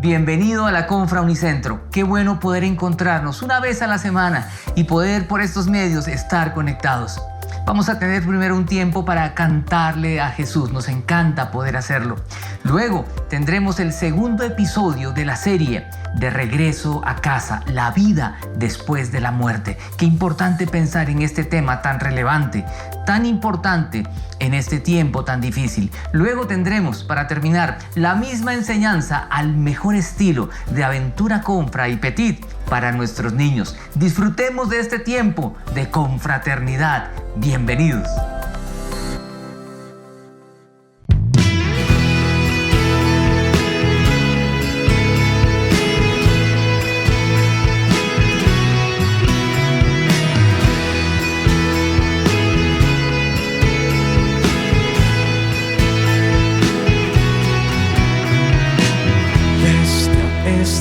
Bienvenido a la Confra Unicentro. Qué bueno poder encontrarnos una vez a la semana y poder por estos medios estar conectados. Vamos a tener primero un tiempo para cantarle a Jesús. Nos encanta poder hacerlo. Luego tendremos el segundo episodio de la serie De Regreso a Casa, la vida después de la muerte. Qué importante pensar en este tema tan relevante, tan importante en este tiempo tan difícil. Luego tendremos, para terminar, la misma enseñanza al mejor estilo de Aventura Confra y Petit para nuestros niños. Disfrutemos de este tiempo de confraternidad. Bienvenidos.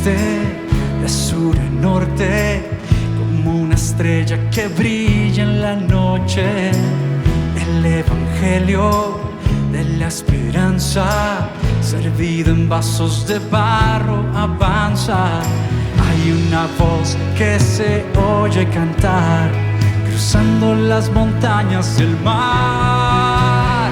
De sur a norte, como una estrella que brilla en la noche, el evangelio de la esperanza, servido en vasos de barro, avanza. Hay una voz que se oye cantar, cruzando las montañas y el mar.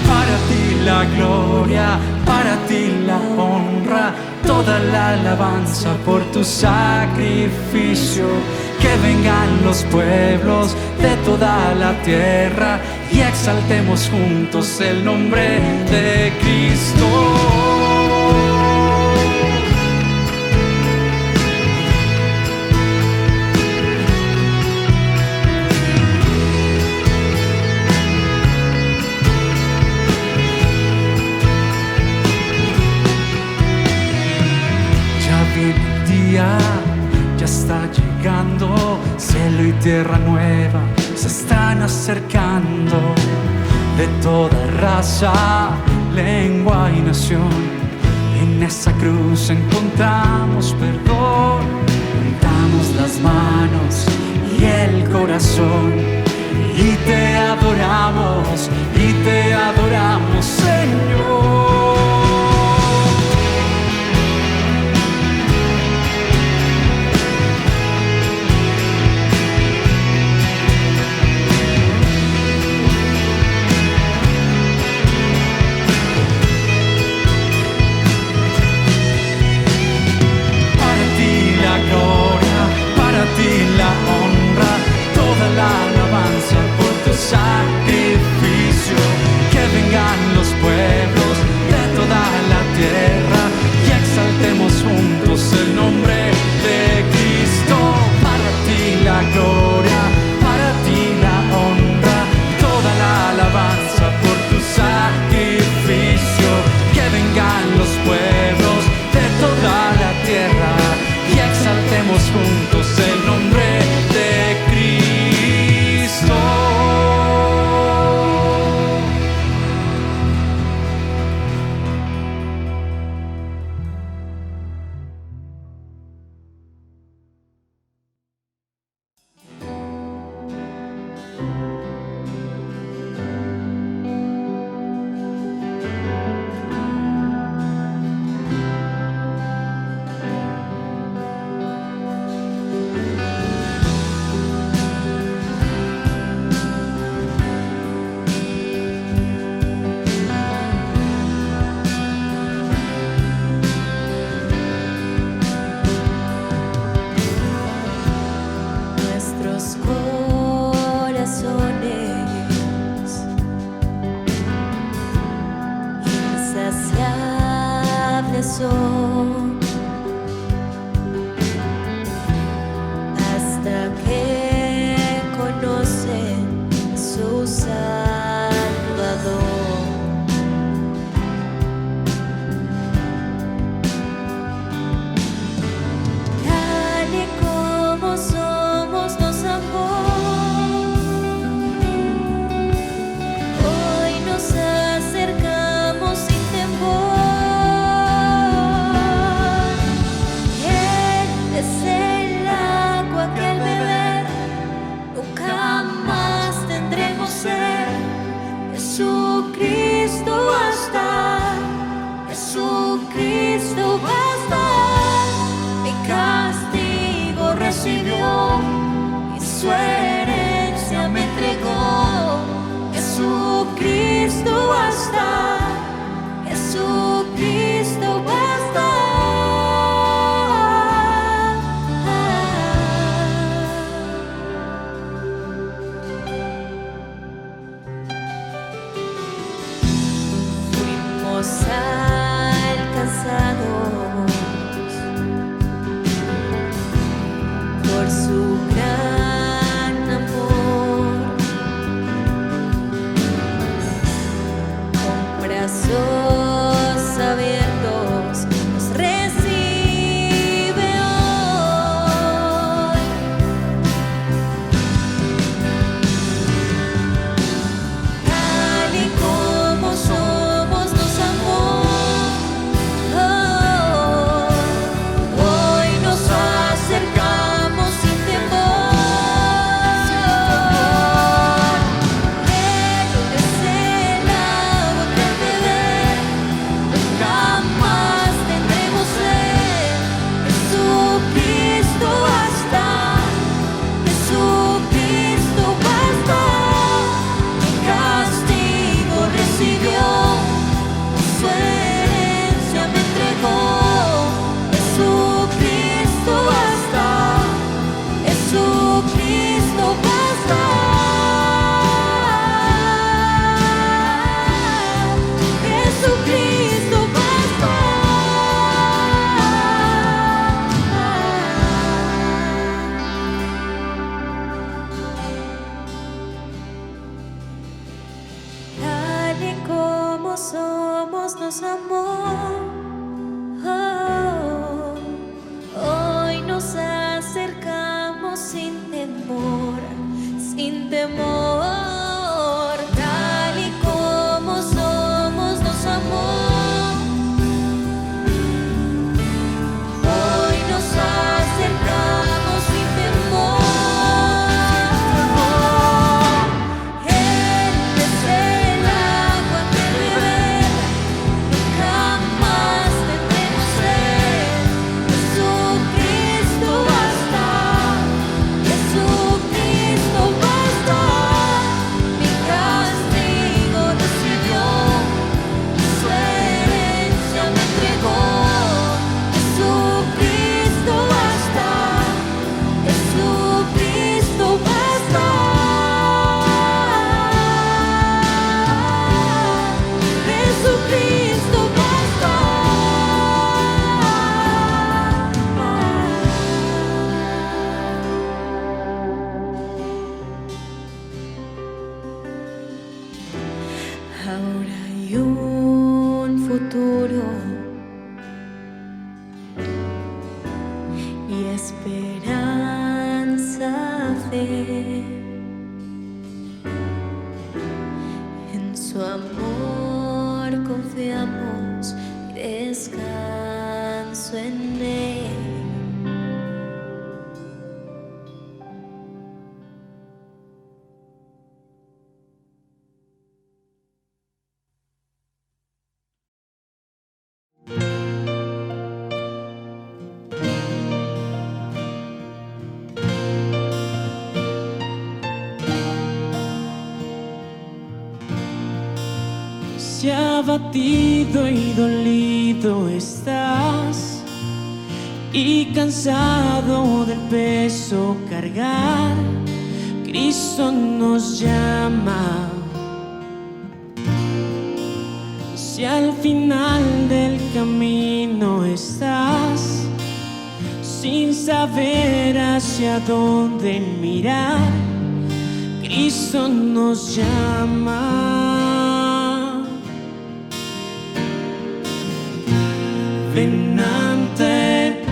Para ti la gloria, para ti la honra, toda la alabanza por tu sacrificio. Que vengan los pueblos de toda la tierra y exaltemos juntos el nombre de Cristo. Ya está llegando, cielo y tierra nueva se están acercando. De toda raza, lengua y nación, en esa cruz encontramos perdón. Juntamos las manos y el corazón y te adoramos, Señor. La honra, toda la alabanza por tu sacrificio. Que vengan los pueblos de toda la tierra y exaltemos juntos el nombre de Cristo. Para ti la gloria, para ti la honra, toda la alabanza por tu sacrificio. Que vengan los pueblos de toda la tierra y exaltemos juntos el nombre de Cristo. esperanza, fe en su amor confiamos y descanso en él. Si abatido y dolido estás y cansado del peso cargar, Cristo nos llama. Si al final del camino estás sin saber hacia dónde mirar, Cristo nos llama. Ven ante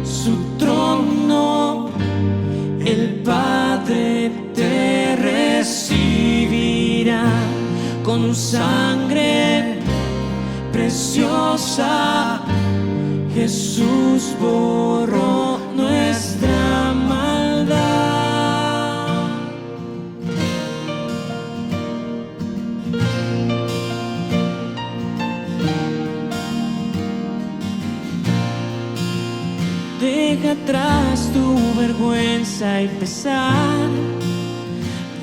su trono, el Padre te recibirá con sangre preciosa. Jesús borró nuestra maldad. Deja atrás tu vergüenza y pesar.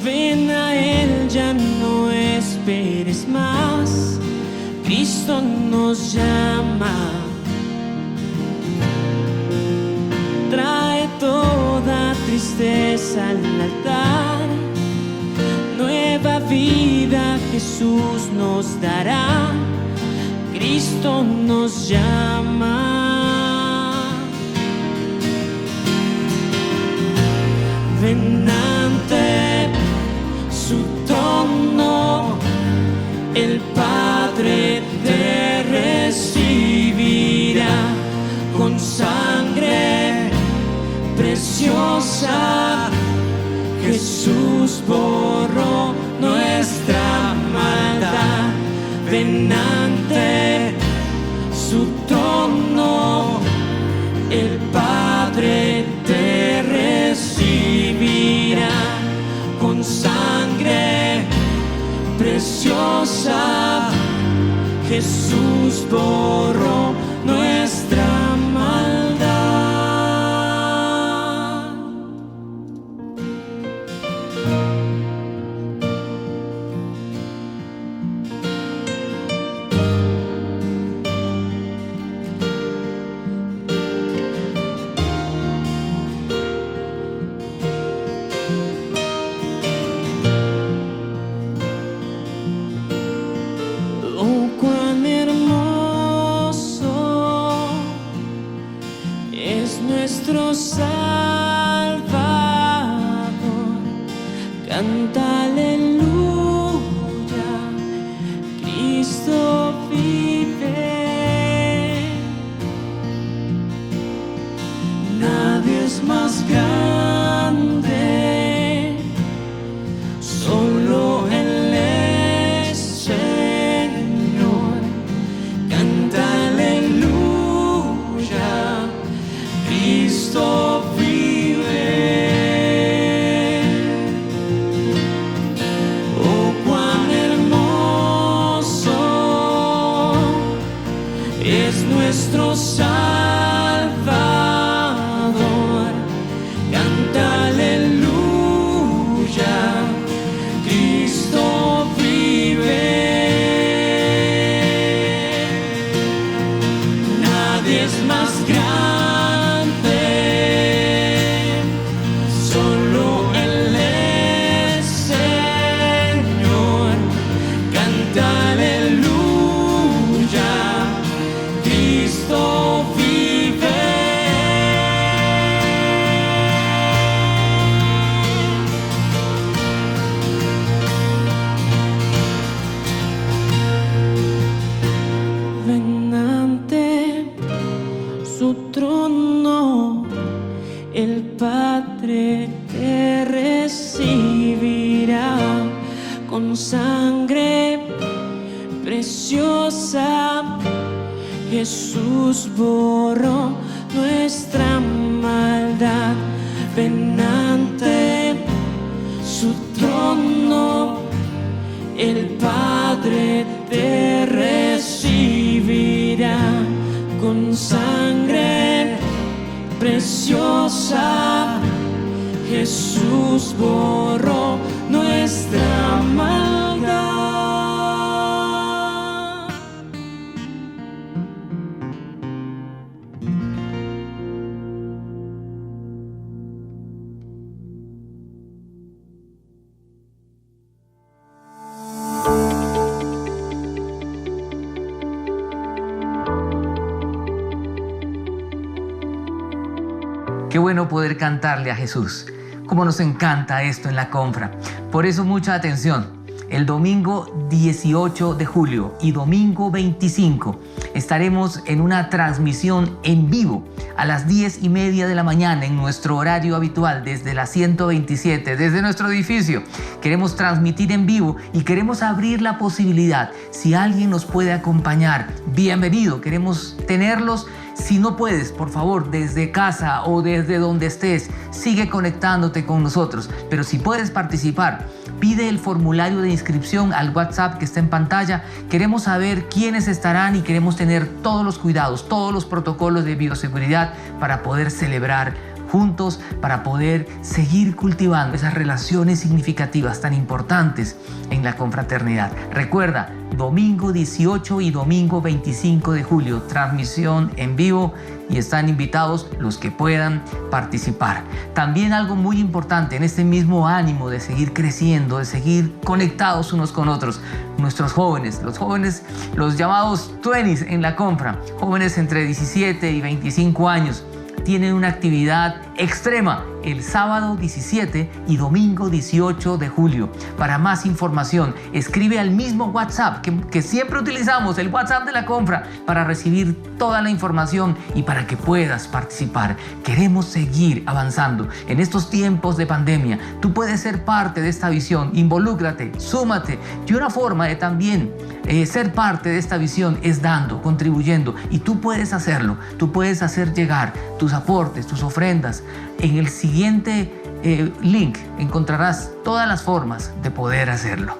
Ven a Él, ya no esperes más. Cristo nos llama. Trae toda tristeza al altar. Nueva vida Jesús nos dará. Cristo nos llama. Ven ante su trono, el Padre te recibirá con sangre preciosa. Jesús borró nuestra maldad. Ven ante su trono, el Padre te recibirá con sangre preciosa. Jesús borró nuestra maldad. Oh, cuán hermoso es nuestro Salvador. Canta aleluya, Cristo vive. Nadie es más grande, solo Él es Señor. Canta aleluya, Cristo vive. Oh, cuán hermoso es nuestro Salvador. Canta aleluya, Cristo vive. Nadie es más grande, solo Él es Señor. Canta aleluya, Cristo vive. Ven ante su trono, el Padre te recibirá con sangre preciosa. Jesús borró nuestra maldad. Ven ante su trono, el Padre te recibirá con sangre preciosa. Jesús borró nuestra maldad. Qué bueno poder cantarle a Jesús. Cómo nos encanta esto en la Confra. Por eso mucha atención. El domingo 18 de julio y domingo 25 estaremos en una transmisión en vivo a las 10:30 de la mañana en nuestro horario habitual desde la 127, desde nuestro edificio. Queremos transmitir en vivo y queremos abrir la posibilidad. Si alguien nos puede acompañar, bienvenido. Queremos tenerlos. Si no puedes, por favor, desde casa o desde donde estés, sigue conectándote con nosotros. Pero si puedes participar, pide el formulario de inscripción al WhatsApp que está en pantalla. Queremos saber quiénes estarán y queremos tener todos los cuidados, todos los protocolos de bioseguridad para poder celebrar juntos, para poder seguir cultivando esas relaciones significativas tan importantes en la confraternidad. Recuerda, domingo 18 y domingo 25 de julio, transmisión en vivo y están invitados los que puedan participar. También algo muy importante en este mismo ánimo de seguir creciendo, de seguir conectados unos con otros, nuestros jóvenes, los llamados 20s en la Confra, jóvenes entre 17 y 25 años, tienen una actividad extrema el sábado 17 y domingo 18 de julio. Para más información, escribe al mismo WhatsApp que siempre utilizamos, el WhatsApp de la Confra, para recibir toda la información y para que puedas participar. Queremos seguir avanzando en estos tiempos de pandemia. Tú puedes ser parte de esta visión, involúcrate, súmate. Y una forma de también ser parte de esta visión es dando, contribuyendo, y tú puedes hacerlo. Tú puedes hacer llegar tus aportes, tus ofrendas. En el siguiente link encontrarás todas las formas de poder hacerlo.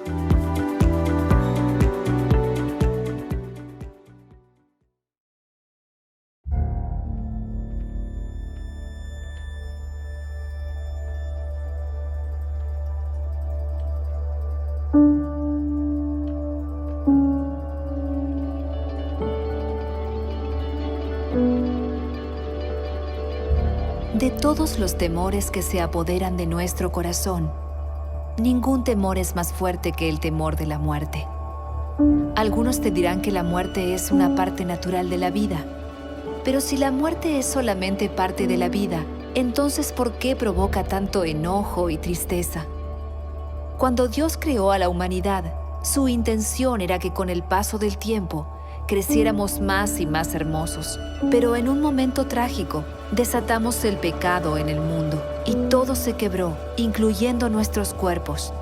De todos los temores que se apoderan de nuestro corazón, ningún temor es más fuerte que el temor de la muerte. Algunos te dirán que la muerte es una parte natural de la vida, pero si la muerte es solamente parte de la vida, entonces ¿por qué provoca tanto enojo y tristeza? Cuando Dios creó a la humanidad, su intención era que con el paso del tiempo creciéramos más y más hermosos. Pero en un momento trágico, desatamos el pecado en el mundo y todo se quebró, incluyendo nuestros cuerpos.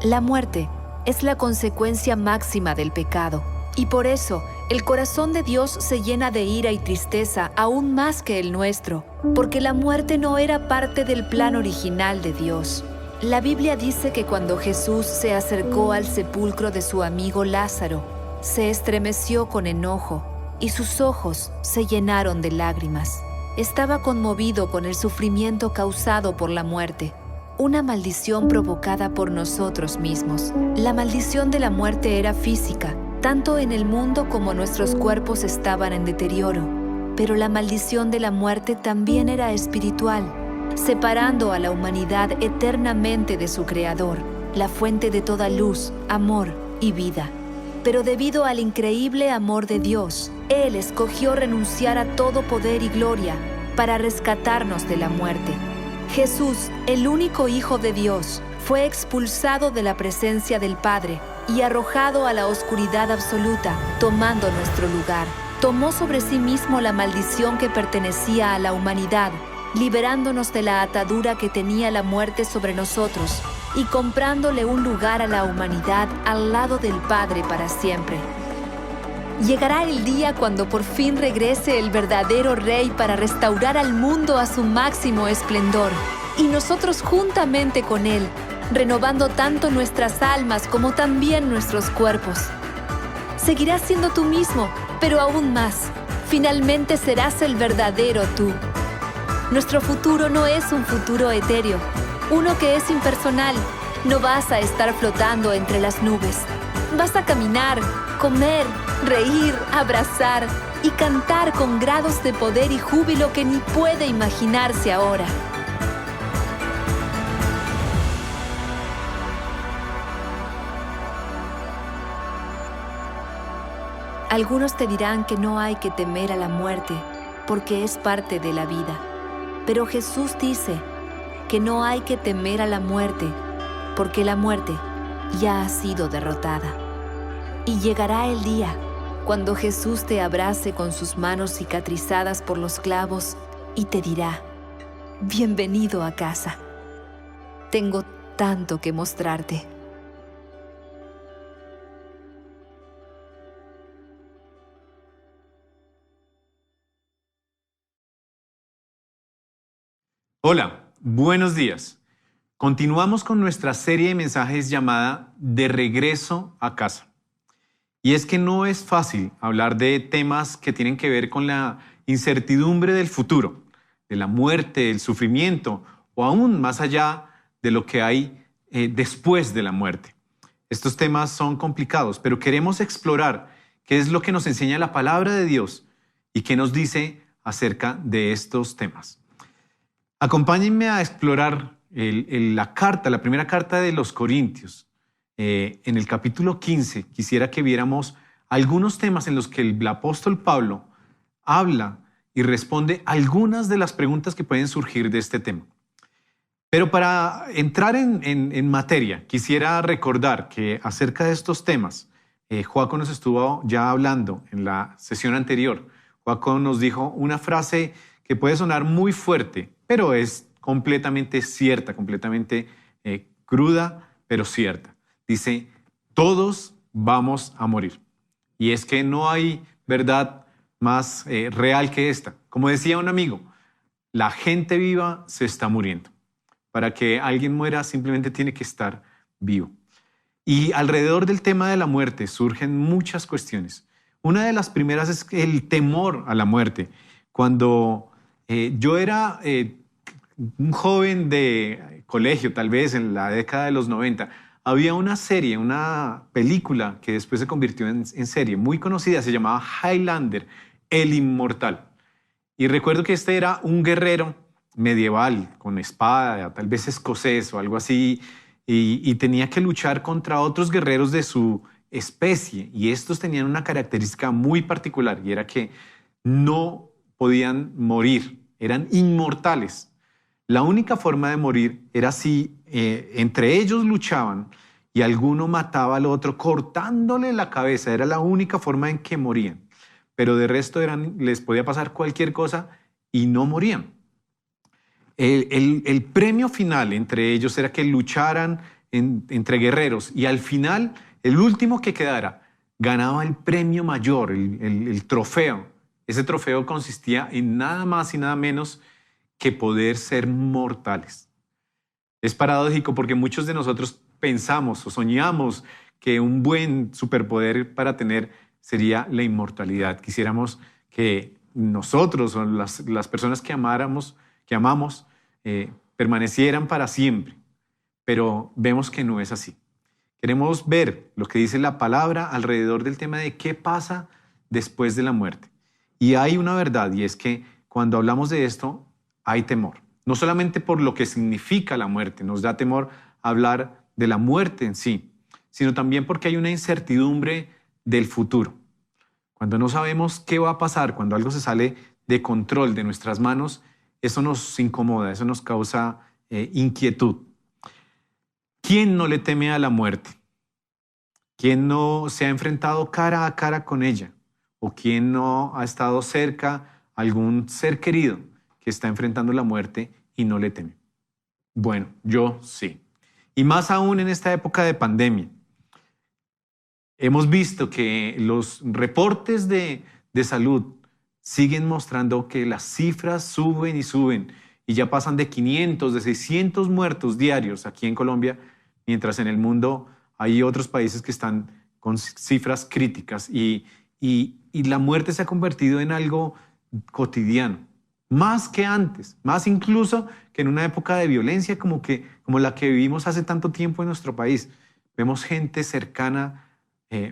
La muerte es la consecuencia máxima del pecado y por eso el corazón de Dios se llena de ira y tristeza aún más que el nuestro, porque la muerte no era parte del plan original de Dios. La Biblia dice que cuando Jesús se acercó al sepulcro de su amigo Lázaro, se estremeció con enojo y sus ojos se llenaron de lágrimas. Estaba conmovido con el sufrimiento causado por la muerte, una maldición provocada por nosotros mismos. La maldición de la muerte era física, tanto en el mundo como nuestros cuerpos estaban en deterioro. Pero la maldición de la muerte también era espiritual, separando a la humanidad eternamente de su Creador, la fuente de toda luz, amor y vida. Pero debido al increíble amor de Dios, Él escogió renunciar a todo poder y gloria para rescatarnos de la muerte. Jesús, el único Hijo de Dios, fue expulsado de la presencia del Padre y arrojado a la oscuridad absoluta, tomando nuestro lugar. Tomó sobre sí mismo la maldición que pertenecía a la humanidad liberándonos de la atadura que tenía la muerte sobre nosotros y comprándole un lugar a la humanidad al lado del Padre para siempre. Llegará el día cuando por fin regrese el verdadero Rey para restaurar al mundo a su máximo esplendor, y nosotros juntamente con Él, renovando tanto nuestras almas como también nuestros cuerpos. Seguirás siendo tú mismo, pero aún más. Finalmente serás el verdadero tú. Nuestro futuro no es un futuro etéreo, uno que es impersonal. No vas a estar flotando entre las nubes. Vas a caminar, comer, reír, abrazar y cantar con grados de poder y júbilo que ni puede imaginarse ahora. Algunos te dirán que no hay que temer a la muerte, porque es parte de la vida. Pero Jesús dice que no hay que temer a la muerte, porque la muerte ya ha sido derrotada. Y llegará el día cuando Jesús te abrace con sus manos cicatrizadas por los clavos y te dirá: bienvenido a casa. Tengo tanto que mostrarte. Hola, buenos días. Continuamos con nuestra serie de mensajes llamada De regreso a casa. Y es que no es fácil hablar de temas que tienen que ver con la incertidumbre del futuro, de la muerte, del sufrimiento o aún más allá de lo que hay después de la muerte. Estos temas son complicados, pero queremos explorar qué es lo que nos enseña la palabra de Dios y qué nos dice acerca de estos temas. Acompáñenme a explorar la primera carta de los Corintios. En el capítulo 15 quisiera que viéramos algunos temas en los que el apóstol Pablo habla y responde algunas de las preguntas que pueden surgir de este tema. Pero para entrar en materia, quisiera recordar que acerca de estos temas, Joaco nos estuvo ya hablando en la sesión anterior. Joaco nos dijo una frase que puede sonar muy fuerte, pero es completamente cierta, completamente cruda, pero cierta. Dice, todos vamos a morir. Y es que no hay verdad más real que esta. Como decía un amigo, la gente viva se está muriendo. Para que alguien muera simplemente tiene que estar vivo. Y alrededor del tema de la muerte surgen muchas cuestiones. Una de las primeras es el temor a la muerte. Cuando yo era un joven de colegio, tal vez en la década de los 90, había una serie, una película que después se convirtió en serie muy conocida, se llamaba Highlander, el Inmortal. Y recuerdo que este era un guerrero medieval con espada, tal vez escocés o algo así, y tenía que luchar contra otros guerreros de su especie. Y estos tenían una característica muy particular y era que no podían morir, eran inmortales. La única forma de morir era si entre ellos luchaban y alguno mataba al otro cortándole la cabeza. Era la única forma en que morían. Pero de resto les podía pasar cualquier cosa y no morían. El premio final entre ellos era que lucharan entre guerreros y al final el último que quedara ganaba el premio mayor, el trofeo. Ese trofeo consistía en nada más y nada menos que poder ser mortales. Es paradójico porque muchos de nosotros pensamos o soñamos que un buen superpoder para tener sería la inmortalidad. Quisiéramos que nosotros o las personas que amamos permanecieran para siempre, pero vemos que no es así. Queremos ver lo que dice la palabra alrededor del tema de qué pasa después de la muerte. Y hay una verdad, y es que cuando hablamos de esto, hay temor. No solamente por lo que significa la muerte, nos da temor hablar de la muerte en sí, sino también porque hay una incertidumbre del futuro. Cuando no sabemos qué va a pasar, cuando algo se sale de control de nuestras manos, eso nos incomoda, eso nos causa inquietud. ¿Quién no le teme a la muerte? ¿Quién no se ha enfrentado cara a cara con ella? ¿O quién no ha estado cerca a algún ser querido que está enfrentando la muerte y no le teme? Bueno, yo sí. Y más aún en esta época de pandemia. Hemos visto que los reportes de salud siguen mostrando que las cifras suben y suben y ya pasan de 500, de 600 muertos diarios aquí en Colombia, mientras en el mundo hay otros países que están con cifras críticas y la muerte se ha convertido en algo cotidiano, más que antes, más incluso que en una época de violencia como la que vivimos hace tanto tiempo en nuestro país. Vemos gente cercana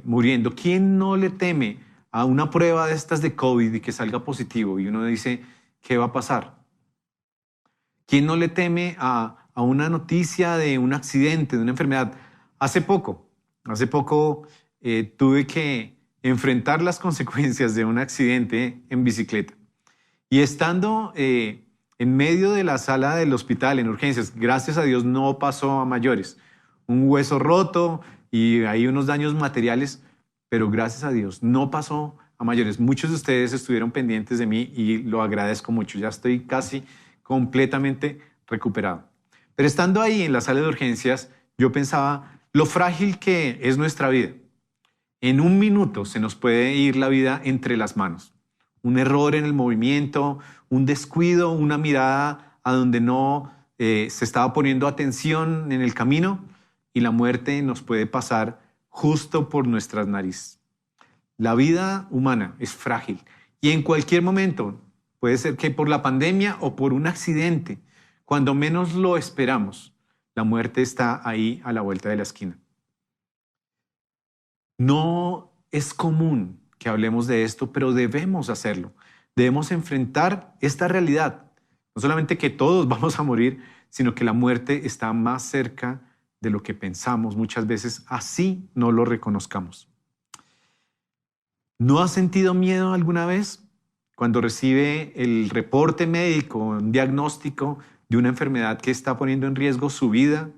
muriendo. ¿Quién no le teme a una prueba de estas de COVID y que salga positivo? Y uno dice, ¿qué va a pasar? ¿Quién no le teme a una noticia de un accidente, de una enfermedad? Hace poco tuve que enfrentar las consecuencias de un accidente en bicicleta. Y estando en medio de la sala del hospital en urgencias, gracias a Dios no pasó a mayores. Un hueso roto y hay unos daños materiales, pero gracias a Dios no pasó a mayores. Muchos de ustedes estuvieron pendientes de mí y lo agradezco mucho. Ya estoy casi completamente recuperado. Pero estando ahí en la sala de urgencias, yo pensaba lo frágil que es nuestra vida. En un minuto se nos puede ir la vida entre las manos. Un error en el movimiento, un descuido, una mirada a donde no se estaba poniendo atención en el camino y la muerte nos puede pasar justo por nuestras narices. La vida humana es frágil y en cualquier momento puede ser que por la pandemia o por un accidente, cuando menos lo esperamos, la muerte está ahí a la vuelta de la esquina. No es común que hablemos de esto, pero debemos hacerlo. Debemos enfrentar esta realidad. No solamente que todos vamos a morir, sino que la muerte está más cerca de lo que pensamos muchas veces, así no lo reconozcamos. ¿No has sentido miedo alguna vez cuando recibe el reporte médico, un diagnóstico de una enfermedad que está poniendo en riesgo su vida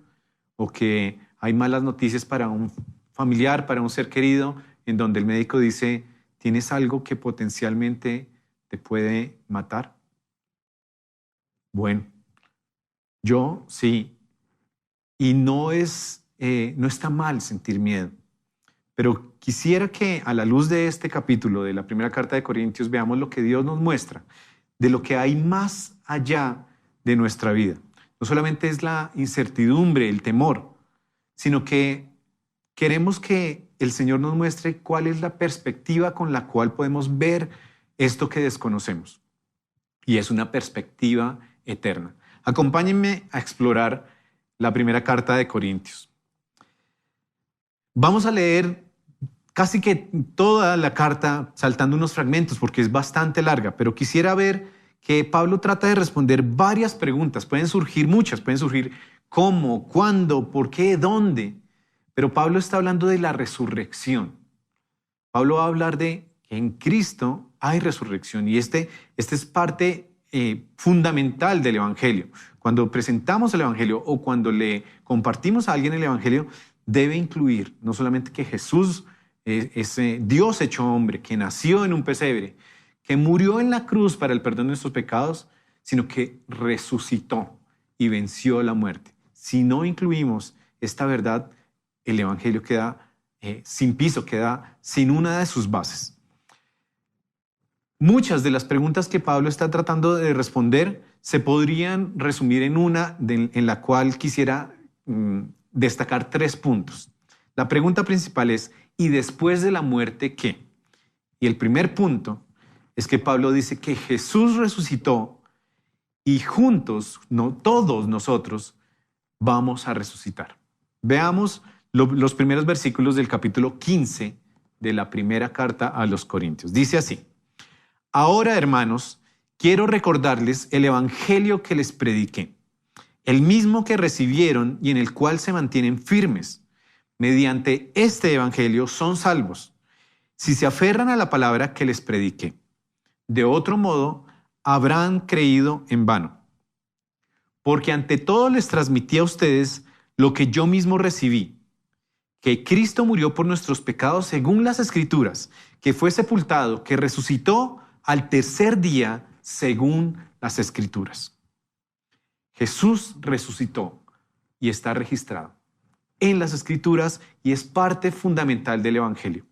o que hay malas noticias para un familiar, para un ser querido, en donde el médico dice, ¿tienes algo que potencialmente te puede matar? Bueno, yo sí. Y no está mal sentir miedo. Pero quisiera que a la luz de este capítulo de la primera carta de Corintios veamos lo que Dios nos muestra, de lo que hay más allá de nuestra vida. No solamente es la incertidumbre, el temor, sino que queremos que el Señor nos muestre cuál es la perspectiva con la cual podemos ver esto que desconocemos. Y es una perspectiva eterna. Acompáñenme a explorar la primera carta de Corintios. Vamos a leer casi que toda la carta saltando unos fragmentos porque es bastante larga, pero quisiera ver que Pablo trata de responder varias preguntas. Pueden surgir muchas, pueden surgir cómo, cuándo, por qué, dónde. Pero Pablo está hablando de la resurrección. Pablo va a hablar de que en Cristo hay resurrección y este es parte fundamental del Evangelio. Cuando presentamos el Evangelio o cuando le compartimos a alguien el Evangelio, debe incluir no solamente que Jesús es Dios hecho hombre, que nació en un pesebre, que murió en la cruz para el perdón de nuestros pecados, sino que resucitó y venció la muerte. Si no incluimos esta verdad, el Evangelio queda sin piso, queda sin una de sus bases. Muchas de las preguntas que Pablo está tratando de responder se podrían resumir en una en la cual quisiera destacar 3 puntos. La pregunta principal es, ¿y después de la muerte qué? Y el primer punto es que Pablo dice que Jesús resucitó y juntos, no, todos nosotros, vamos a resucitar. Veamos los primeros versículos del capítulo 15 de la primera carta a los Corintios. Dice así: Ahora, hermanos, quiero recordarles el evangelio que les prediqué, el mismo que recibieron y en el cual se mantienen firmes. Mediante este evangelio son salvos, si se aferran a la palabra que les prediqué. De otro modo, habrán creído en vano. Porque ante todo les transmití a ustedes lo que yo mismo recibí, que Cristo murió por nuestros pecados según las Escrituras, que fue sepultado, que resucitó al tercer día según las Escrituras. Jesús resucitó y está registrado en las Escrituras y es parte fundamental del Evangelio.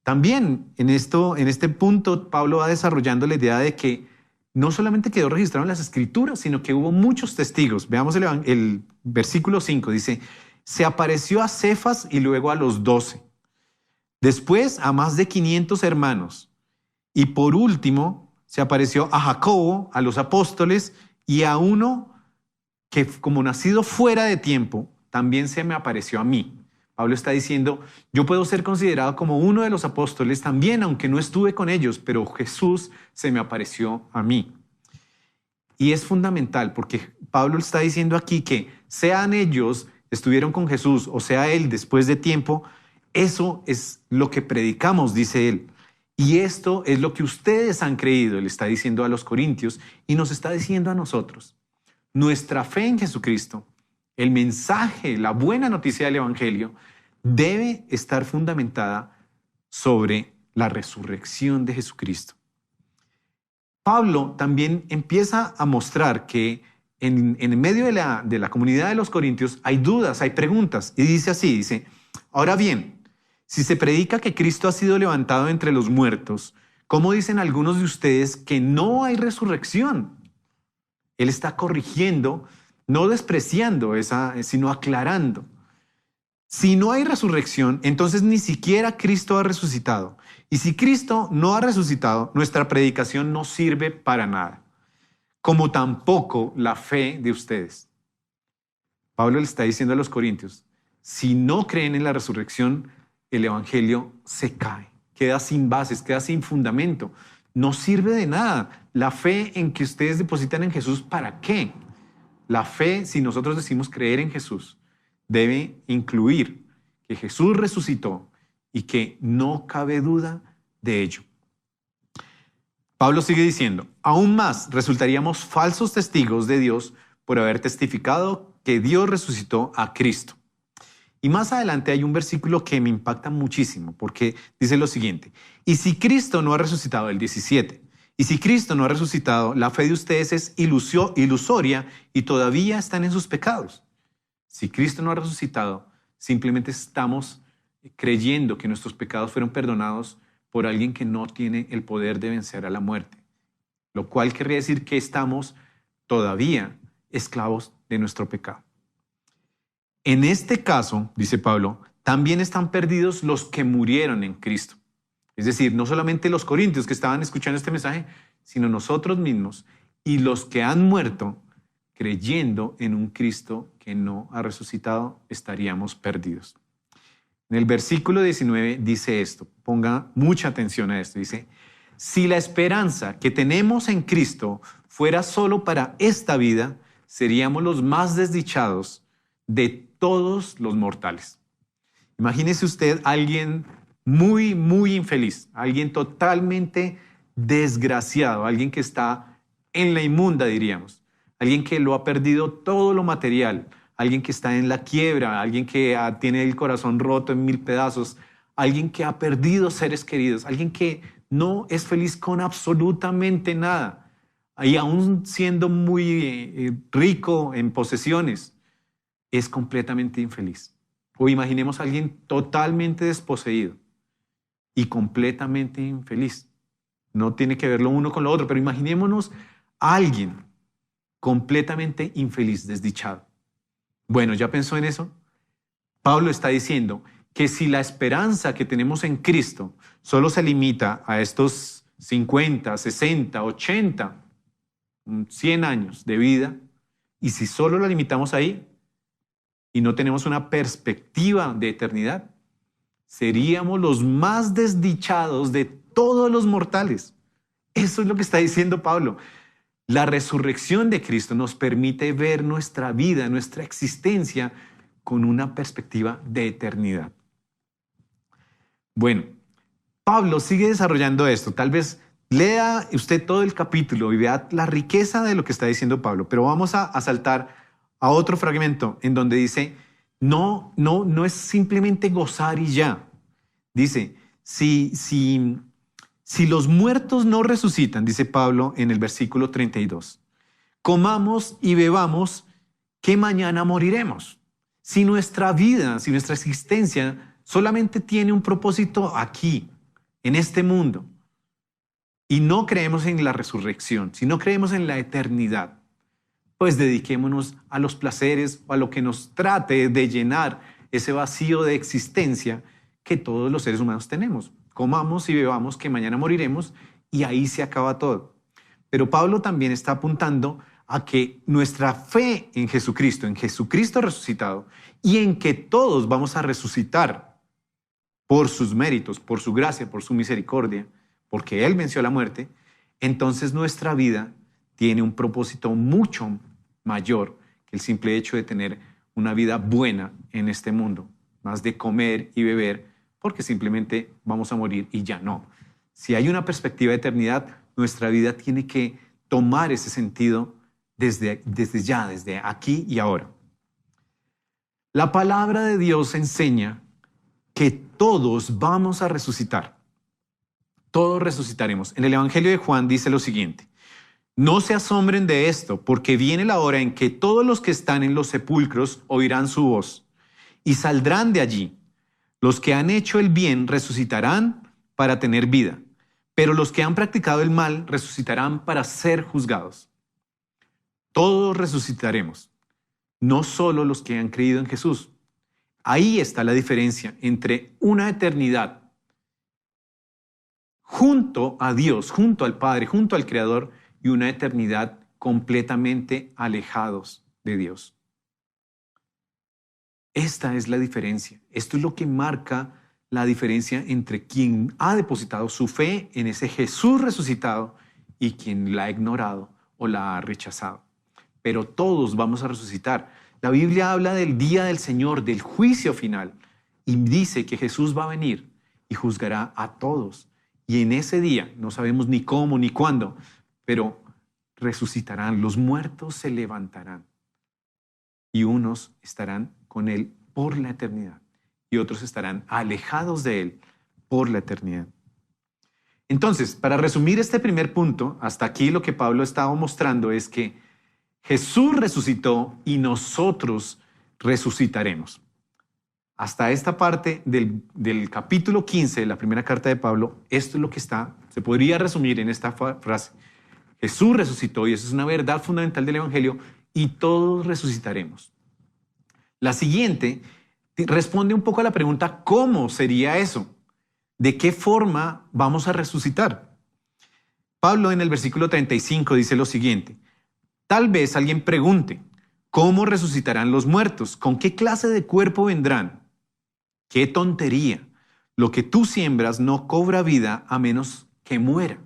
También en este punto, Pablo va desarrollando la idea de que no solamente quedó registrado en las Escrituras, sino que hubo muchos testigos. Veamos el versículo 5, dice, se apareció a Cefas y luego a los 12. Después a más de 500 hermanos. Y por último, se apareció a Jacobo, a los apóstoles y a uno que como nacido fuera de tiempo, también se me apareció a mí. Pablo está diciendo, yo puedo ser considerado como uno de los apóstoles también, aunque no estuve con ellos, pero Jesús se me apareció a mí. Y es fundamental porque Pablo está diciendo aquí que sean ellos, estuvieron con Jesús, o sea él después de tiempo, eso es lo que predicamos, dice él. Y esto es lo que ustedes han creído, le está diciendo a los corintios y nos está diciendo a nosotros. Nuestra fe en Jesucristo, el mensaje, la buena noticia del Evangelio, debe estar fundamentada sobre la resurrección de Jesucristo. Pablo también empieza a mostrar que en medio de la comunidad de los corintios hay dudas, hay preguntas, y dice así, dice, ahora bien, si se predica que Cristo ha sido levantado entre los muertos, ¿cómo dicen algunos de ustedes que no hay resurrección? Él está corrigiendo, no despreciando sino aclarando. Si no hay resurrección, entonces ni siquiera Cristo ha resucitado. Y si Cristo no ha resucitado, nuestra predicación no sirve para nada, como tampoco la fe de ustedes. Pablo le está diciendo a los corintios, si no creen en la resurrección, el evangelio se cae, queda sin bases, queda sin fundamento. No sirve de nada. La fe en que ustedes depositan en Jesús, ¿para qué? La fe, si nosotros decimos creer en Jesús, debe incluir que Jesús resucitó y que no cabe duda de ello. Pablo sigue diciendo, aún más resultaríamos falsos testigos de Dios por haber testificado que Dios resucitó a Cristo. Y más adelante hay un versículo que me impacta muchísimo porque dice lo siguiente, y si Cristo no ha resucitado, el 17, y si Cristo no ha resucitado, la fe de ustedes es ilusoria y todavía están en sus pecados. Si Cristo no ha resucitado, simplemente estamos creyendo que nuestros pecados fueron perdonados por alguien que no tiene el poder de vencer a la muerte, lo cual querría decir que estamos todavía esclavos de nuestro pecado. En este caso, dice Pablo, también están perdidos los que murieron en Cristo. Es decir, no solamente los corintios que estaban escuchando este mensaje, sino nosotros mismos y los que han muerto creyendo en un Cristo que no ha resucitado, estaríamos perdidos. En el versículo 19 dice esto, ponga mucha atención a esto, dice, si la esperanza que tenemos en Cristo fuera solo para esta vida, seríamos los más desdichados de todos los mortales. Imagínese usted a alguien muy, muy infeliz, alguien totalmente desgraciado, alguien que está en la inmunda, diríamos, alguien que lo ha perdido todo lo material, alguien que está en la quiebra, alguien que tiene el corazón roto en 1000 pedazos, alguien que ha perdido seres queridos, alguien que no es feliz con absolutamente nada, y aún siendo muy rico en posesiones, es completamente infeliz. O imaginemos a alguien totalmente desposeído y completamente infeliz. No tiene que ver lo uno con lo otro, pero imaginémonos a alguien completamente infeliz, desdichado. Bueno, ¿ya pensó en eso? Pablo está diciendo que si la esperanza que tenemos en Cristo solo se limita a estos 50, 60, 80, 100 años de vida, y si solo la limitamos ahí, y no tenemos una perspectiva de eternidad, seríamos los más desdichados de todos los mortales. Eso es lo que está diciendo Pablo. La resurrección de Cristo nos permite ver nuestra vida, nuestra existencia con una perspectiva de eternidad. Bueno, Pablo sigue desarrollando esto. Tal vez lea usted todo el capítulo y vea la riqueza de lo que está diciendo Pablo, pero vamos a saltar a otro fragmento en donde dice, no es simplemente gozar y ya. Dice, si Si los muertos no resucitan, dice Pablo en el versículo 32, comamos y bebamos, que mañana moriremos. Si nuestra vida, si nuestra existencia solamente tiene un propósito aquí, en este mundo, y no creemos en la resurrección, si no creemos en la eternidad, pues dediquémonos a los placeres o a lo que nos trate de llenar ese vacío de existencia que todos los seres humanos tenemos. Comamos y bebamos, que mañana moriremos, y ahí se acaba todo. Pero Pablo también está apuntando a que nuestra fe en Jesucristo resucitado, y en que todos vamos a resucitar por sus méritos, por su gracia, por su misericordia, porque Él venció la muerte, entonces nuestra vida tiene un propósito mucho mayor que el simple hecho de tener una vida buena en este mundo, más de comer y beber, porque simplemente vamos a morir y ya no. Si hay una perspectiva de eternidad, nuestra vida tiene que tomar ese sentido desde ya, desde aquí y ahora. La palabra de Dios enseña que todos vamos a resucitar. Todos resucitaremos. En el Evangelio de Juan dice lo siguiente: no se asombren de esto, porque viene la hora en que todos los que están en los sepulcros oirán su voz y saldrán de allí. Los que han hecho el bien resucitarán para tener vida, pero los que han practicado el mal resucitarán para ser juzgados. Todos resucitaremos, no solo los que han creído en Jesús. Ahí está la diferencia entre una eternidad junto a Dios, junto al Padre, junto al Creador, y una eternidad completamente alejados de Dios. Esta es la diferencia. Esto es lo que marca la diferencia entre quien ha depositado su fe en ese Jesús resucitado y quien la ha ignorado o la ha rechazado. Pero todos vamos a resucitar. La Biblia habla del día del Señor, del juicio final, y dice que Jesús va a venir y juzgará a todos. Y en ese día, no sabemos ni cómo ni cuándo, pero resucitarán, los muertos se levantarán y unos estarán con Él por la eternidad y otros estarán alejados de Él por la eternidad. Entonces, para resumir este primer punto, hasta aquí lo que Pablo estaba mostrando es que Jesús resucitó y nosotros resucitaremos. Hasta esta parte del capítulo 15 de la primera carta de Pablo, esto es lo que se podría resumir en esta frase. Jesús resucitó y eso es una verdad fundamental del Evangelio y todos resucitaremos. La siguiente responde un poco a la pregunta, ¿cómo sería eso? ¿De qué forma vamos a resucitar? Pablo en el versículo 35 dice lo siguiente: tal vez alguien pregunte, ¿cómo resucitarán los muertos? ¿Con qué clase de cuerpo vendrán? ¡Qué tontería! Lo que tú siembras no cobra vida a menos que muera.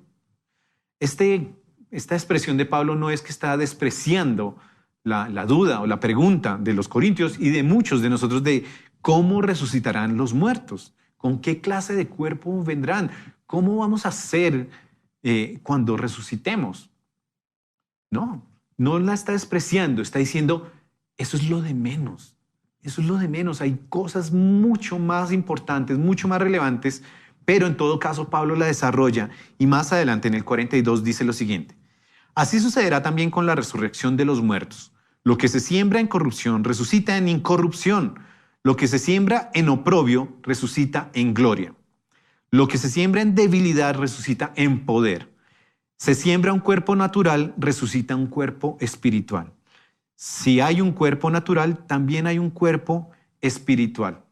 Esta expresión de Pablo no es que está despreciando la duda o la pregunta de los corintios y de muchos de nosotros de cómo resucitarán los muertos, con qué clase de cuerpo vendrán, cómo vamos a hacer cuando resucitemos. No la está despreciando, está diciendo eso es lo de menos, eso es lo de menos. Hay cosas mucho más importantes, mucho más relevantes, pero en todo caso Pablo la desarrolla y más adelante en el 42 dice lo siguiente: así sucederá también con la resurrección de los muertos. Lo que se siembra en corrupción resucita en incorrupción. Lo que se siembra en oprobio resucita en gloria. Lo que se siembra en debilidad resucita en poder. Se siembra un cuerpo natural, resucita un cuerpo espiritual. Si hay un cuerpo natural, también hay un cuerpo espiritual.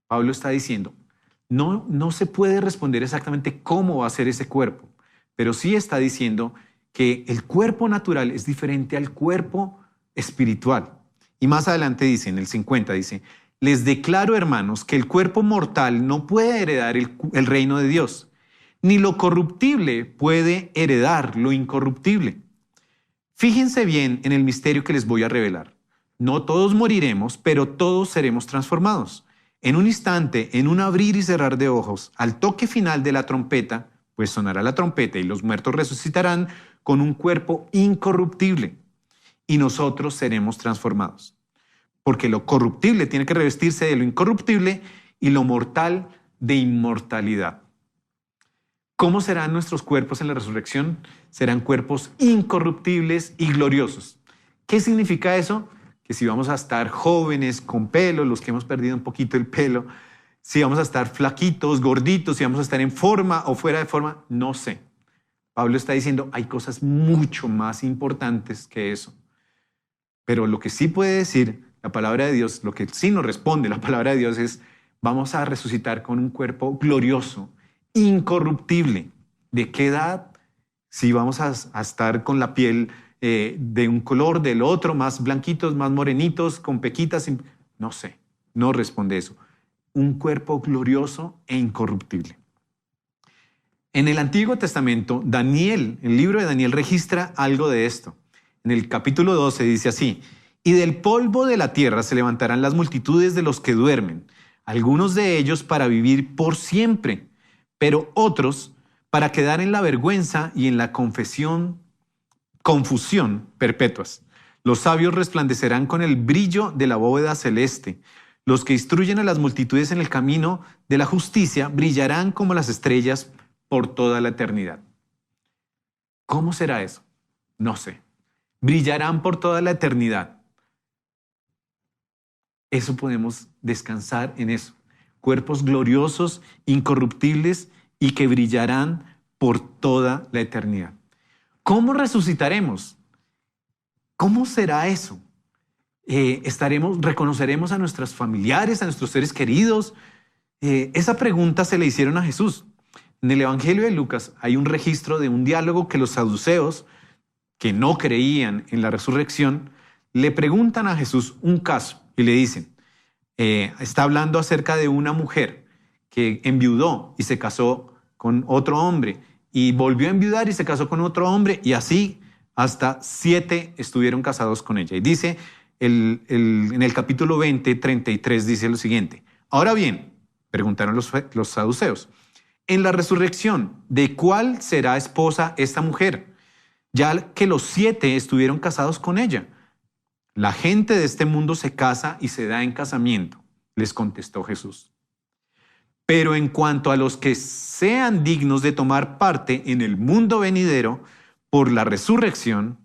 Pablo está diciendo, no se puede responder exactamente cómo va a ser ese cuerpo, pero sí está diciendo que el cuerpo natural es diferente al cuerpo espiritual. Y más adelante dice, en el 50 dice, les declaro, hermanos, que el cuerpo mortal no puede heredar el reino de Dios, ni lo corruptible puede heredar lo incorruptible. Fíjense bien en el misterio que les voy a revelar. No todos moriremos, pero todos seremos transformados. En un instante, en un abrir y cerrar de ojos, al toque final de la trompeta, pues sonará la trompeta y los muertos resucitarán con un cuerpo incorruptible y nosotros seremos transformados. Porque lo corruptible tiene que revestirse de lo incorruptible y lo mortal de inmortalidad. ¿Cómo serán nuestros cuerpos en la resurrección? Serán cuerpos incorruptibles y gloriosos. ¿Qué significa eso? Que si vamos a estar jóvenes, con pelo, los que hemos perdido un poquito el pelo, si vamos a estar flaquitos, gorditos, si vamos a estar en forma o fuera de forma, no sé. Pablo está diciendo, hay cosas mucho más importantes que eso. Pero lo que sí puede decir la palabra de Dios, lo que sí nos responde la palabra de Dios es, vamos a resucitar con un cuerpo glorioso, incorruptible. ¿De qué edad? Si vamos a estar con la piel de un color, del otro, más blanquitos, más morenitos, con pequitas, no sé, no responde eso. Un cuerpo glorioso e incorruptible. En el Antiguo Testamento, Daniel, el libro de Daniel registra algo de esto. En el capítulo 12 dice así, y del polvo de la tierra se levantarán las multitudes de los que duermen, algunos de ellos para vivir por siempre, pero otros para quedar en la vergüenza y en la confusión perpetuas. Los sabios resplandecerán con el brillo de la bóveda celeste. Los que instruyen a las multitudes en el camino de la justicia brillarán como las estrellas por toda la eternidad. ¿Cómo será eso? No sé. Brillarán por toda la eternidad. Eso podemos descansar en eso. Cuerpos gloriosos, incorruptibles y que brillarán por toda la eternidad. ¿Cómo resucitaremos? ¿Cómo será eso? ¿Reconoceremos a nuestros familiares, a nuestros seres queridos? Esa pregunta se le hicieron a Jesús. En el Evangelio de Lucas hay un registro de un diálogo que los saduceos, que no creían en la resurrección, le preguntan a Jesús un caso y le dicen, está hablando acerca de una mujer que enviudó y se casó con otro hombre y volvió a enviudar y se casó con otro hombre y así hasta 7 estuvieron casados con ella. Y dice en el capítulo 20, 33 dice lo siguiente, ahora bien, preguntaron los saduceos, en la resurrección, ¿de cuál será esposa esta mujer? Ya que los 7 estuvieron casados con ella. La gente de este mundo se casa y se da en casamiento, les contestó Jesús. Pero en cuanto a los que sean dignos de tomar parte en el mundo venidero por la resurrección,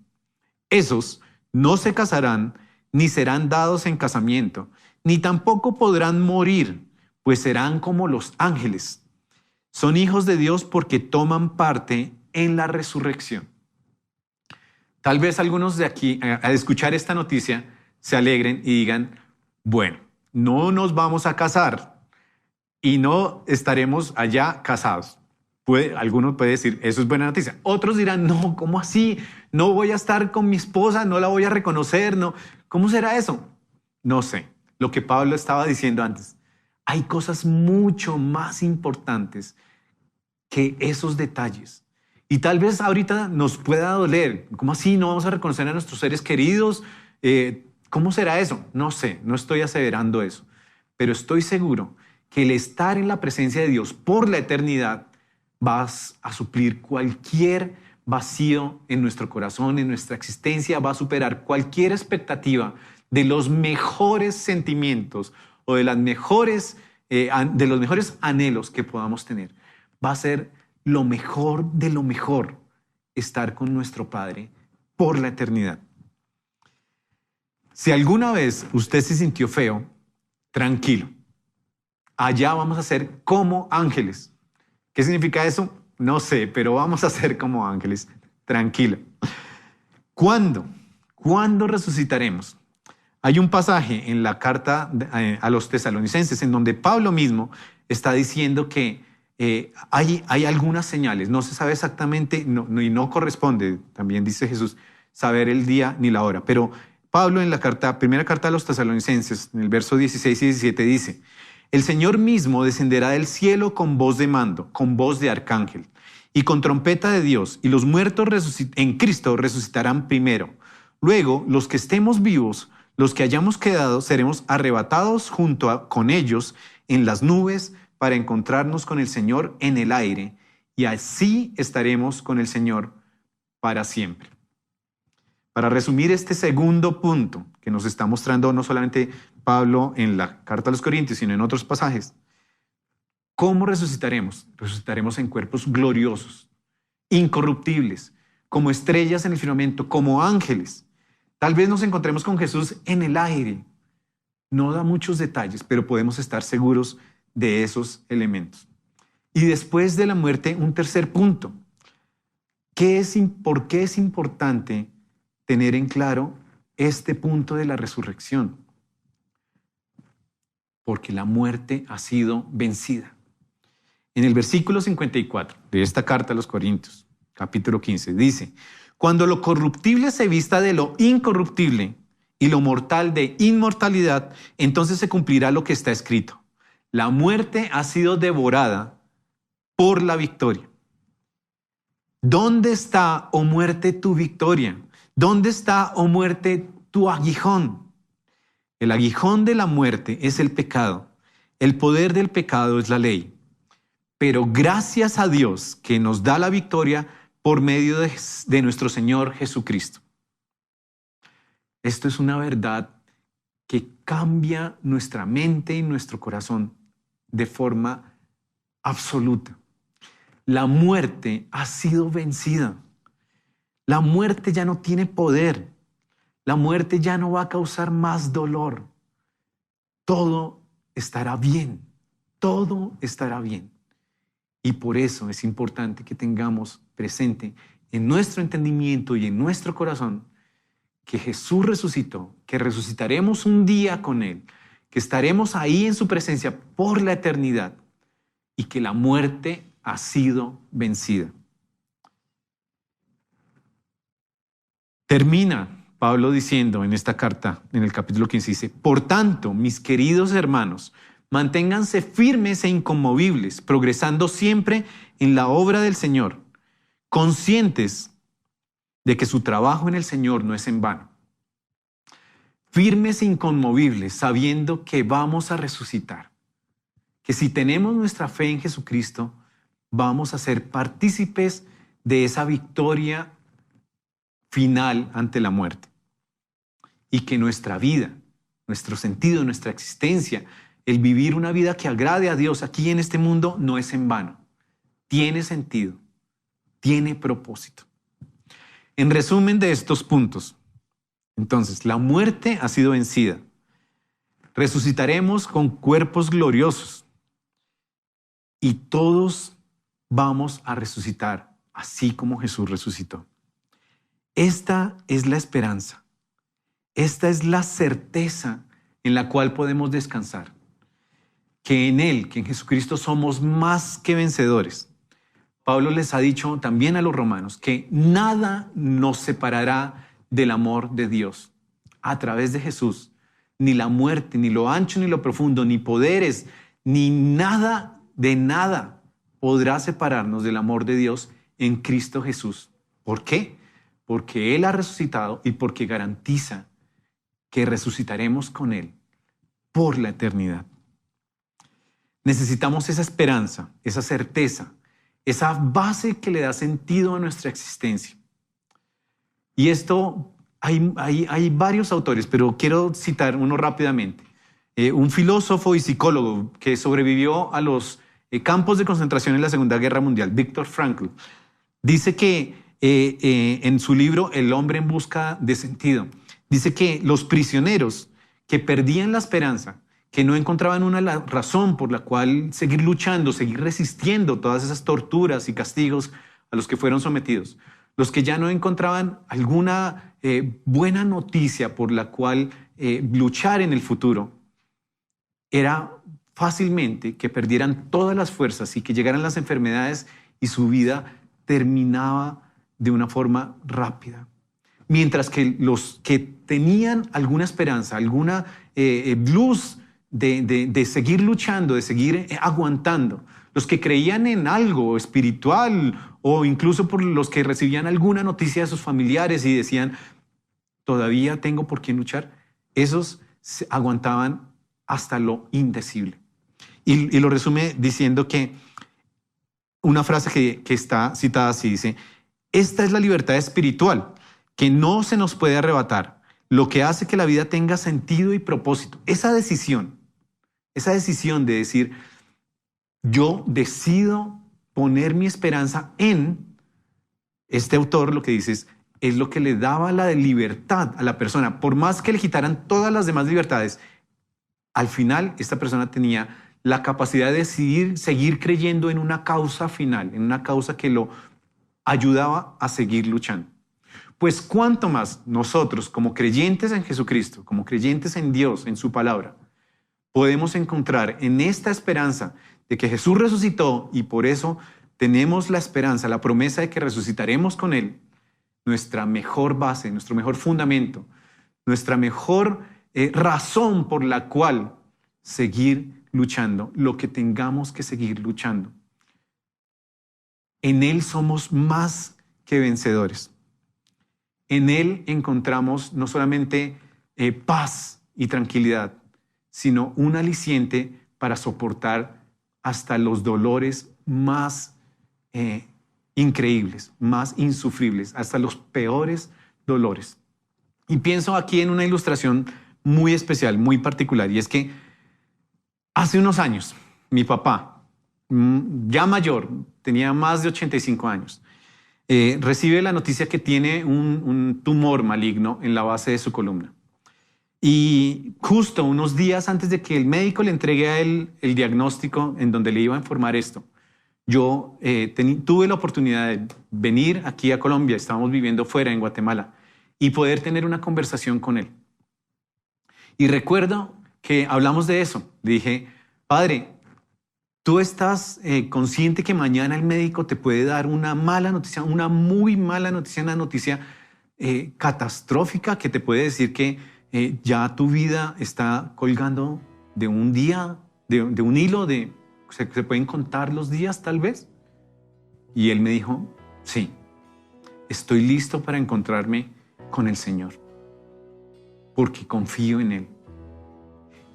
esos no se casarán ni serán dados en casamiento, ni tampoco podrán morir, pues serán como los ángeles. Son hijos de Dios porque toman parte en la resurrección. Tal vez algunos de aquí, al escuchar esta noticia, se alegren y digan, bueno, no nos vamos a casar y no estaremos allá casados. Algunos pueden decir, eso es buena noticia. Otros dirán, no, ¿cómo así? No voy a estar con mi esposa, no la voy a reconocer, no. ¿Cómo será eso? No sé. Lo que Pablo estaba diciendo antes. Hay cosas mucho más importantes que esos detalles. Y tal vez ahorita nos pueda doler. ¿Cómo así no vamos a reconocer a nuestros seres queridos? ¿Cómo será eso? No sé, no estoy aseverando eso. Pero estoy seguro que el estar en la presencia de Dios por la eternidad va a suplir cualquier vacío en nuestro corazón, en nuestra existencia, va a superar cualquier expectativa de los mejores sentimientos o de los mejores anhelos que podamos tener. Va a ser lo mejor de lo mejor estar con nuestro Padre por la eternidad. Si alguna vez usted se sintió feo, tranquilo. Allá vamos a ser como ángeles. ¿Qué significa eso? No sé, pero vamos a ser como ángeles. Tranquilo. ¿Cuándo? ¿Cuándo resucitaremos? Hay un pasaje en la carta a los tesalonicenses en donde Pablo mismo está diciendo que hay algunas señales. No se sabe exactamente y no corresponde, también dice Jesús, saber el día ni la hora. Pero Pablo en la primera carta a los tesalonicenses, en el verso 16 y 17 dice, el Señor mismo descenderá del cielo con voz de mando, con voz de arcángel y con trompeta de Dios, y los muertos en Cristo resucitarán primero. Luego, los que estemos vivos, los que hayamos quedado, seremos arrebatados con ellos en las nubes para encontrarnos con el Señor en el aire, y así estaremos con el Señor para siempre. Para resumir este segundo punto que nos está mostrando no solamente Pablo en la carta a los Corintios, sino en otros pasajes, ¿Cómo resucitaremos? Resucitaremos en cuerpos gloriosos, incorruptibles, como estrellas en el firmamento, como ángeles. Tal vez nos encontremos con Jesús en el aire. No da muchos detalles, pero podemos estar seguros de esos elementos. Y después de la muerte, un tercer punto. ¿Por qué es importante tener en claro este punto de la resurrección? Porque la muerte ha sido vencida. En el versículo 54 de esta carta a los Corintios, capítulo 15, dice: cuando lo corruptible se vista de lo incorruptible y lo mortal de inmortalidad, entonces se cumplirá lo que está escrito: la muerte ha sido devorada por la victoria. ¿Dónde está, oh muerte, tu victoria? ¿Dónde está, oh muerte, tu aguijón? El aguijón de la muerte es el pecado. El poder del pecado es la ley. Pero gracias a Dios que nos da la victoria por medio de nuestro Señor Jesucristo. Esto es una verdad que cambia nuestra mente y nuestro corazón de forma absoluta. La muerte ha sido vencida. La muerte ya no tiene poder. La muerte ya no va a causar más dolor. Todo estará bien. Todo estará bien. Y por eso es importante que tengamos presente en nuestro entendimiento y en nuestro corazón que Jesús resucitó, que resucitaremos un día con Él, que estaremos ahí en su presencia por la eternidad y que la muerte ha sido vencida. Termina Pablo diciendo en esta carta, en el capítulo 15, dice: por tanto, mis queridos hermanos, manténganse firmes e inconmovibles, progresando siempre en la obra del Señor, conscientes de que su trabajo en el Señor no es en vano. Firmes e inconmovibles, sabiendo que vamos a resucitar, que si tenemos nuestra fe en Jesucristo, vamos a ser partícipes de esa victoria final ante la muerte. Y que nuestra vida, nuestro sentido, nuestra existencia, el vivir una vida que agrade a Dios aquí en este mundo no es en vano. Tiene sentido, tiene propósito. En resumen de estos puntos, entonces, la muerte ha sido vencida. Resucitaremos con cuerpos gloriosos y todos vamos a resucitar así como Jesús resucitó. Esta es la esperanza. Esta es la certeza en la cual podemos descansar. Que en Él, que en Jesucristo somos más que vencedores. Pablo les ha dicho también a los romanos que nada nos separará del amor de Dios a través de Jesús. Ni la muerte, ni lo ancho, ni lo profundo, ni poderes, ni nada de nada podrá separarnos del amor de Dios en Cristo Jesús. ¿Por qué? Porque Él ha resucitado y porque garantiza que resucitaremos con Él por la eternidad. Necesitamos esa esperanza, esa certeza, esa base que le da sentido a nuestra existencia. Y esto, hay varios autores, pero quiero citar uno rápidamente. Un filósofo y psicólogo que sobrevivió a los campos de concentración en la Segunda Guerra Mundial, Viktor Frankl, dice que en su libro El hombre en busca de sentido, dice que los prisioneros que perdían la esperanza, que no encontraban una razón por la cual seguir luchando, seguir resistiendo todas esas torturas y castigos a los que fueron sometidos, los que ya no encontraban alguna buena noticia por la cual luchar en el futuro, era fácilmente que perdieran todas las fuerzas y que llegaran las enfermedades y su vida terminaba de una forma rápida. Mientras que los que tenían alguna esperanza, alguna luz de seguir luchando, de seguir aguantando, los que creían en algo espiritual o incluso por los que recibían alguna noticia de sus familiares y decían, todavía tengo por quién luchar, esos aguantaban hasta lo indecible. Y lo resume diciendo que una frase que está citada así dice: esta es la libertad espiritual que no se nos puede arrebatar, lo que hace que la vida tenga sentido y propósito. Esa decisión de decir, yo decido poner mi esperanza en este autor. Lo que dice es lo que le daba la libertad a la persona. Por más que le quitaran todas las demás libertades, al final esta persona tenía la capacidad de decidir seguir creyendo en una causa final, en una causa que lo ayudaba a seguir luchando. Pues cuánto más nosotros, como creyentes en Jesucristo, como creyentes en Dios, en su palabra, podemos encontrar en esta esperanza de que Jesús resucitó, y por eso tenemos la esperanza, la promesa de que resucitaremos con Él, nuestra mejor base, nuestro mejor fundamento, nuestra mejor razón por la cual seguir luchando, lo que tengamos que seguir luchando. En Él somos más que vencedores. En Él encontramos no solamente paz y tranquilidad, sino un aliciente para soportar hasta los dolores más increíbles, más insufribles, hasta los peores dolores. Y pienso aquí en una ilustración muy especial, muy particular, y es que hace unos años mi papá, ya mayor, tenía más de 85 años, recibe la noticia que tiene un tumor maligno en la base de su columna. Y justo unos días antes de que el médico le entregue a él el diagnóstico en donde le iba a informar esto, yo tuve la oportunidad de venir aquí a Colombia, estábamos viviendo fuera en Guatemala, y poder tener una conversación con él. Y recuerdo que hablamos de eso. Le dije, padre, ¿tú estás consciente que mañana el médico te puede dar una mala noticia, una muy mala noticia, una noticia catastrófica que te puede decir que ya tu vida está colgando de un día, de un hilo, se pueden contar los días tal vez? Y él me dijo, sí, estoy listo para encontrarme con el Señor, porque confío en Él.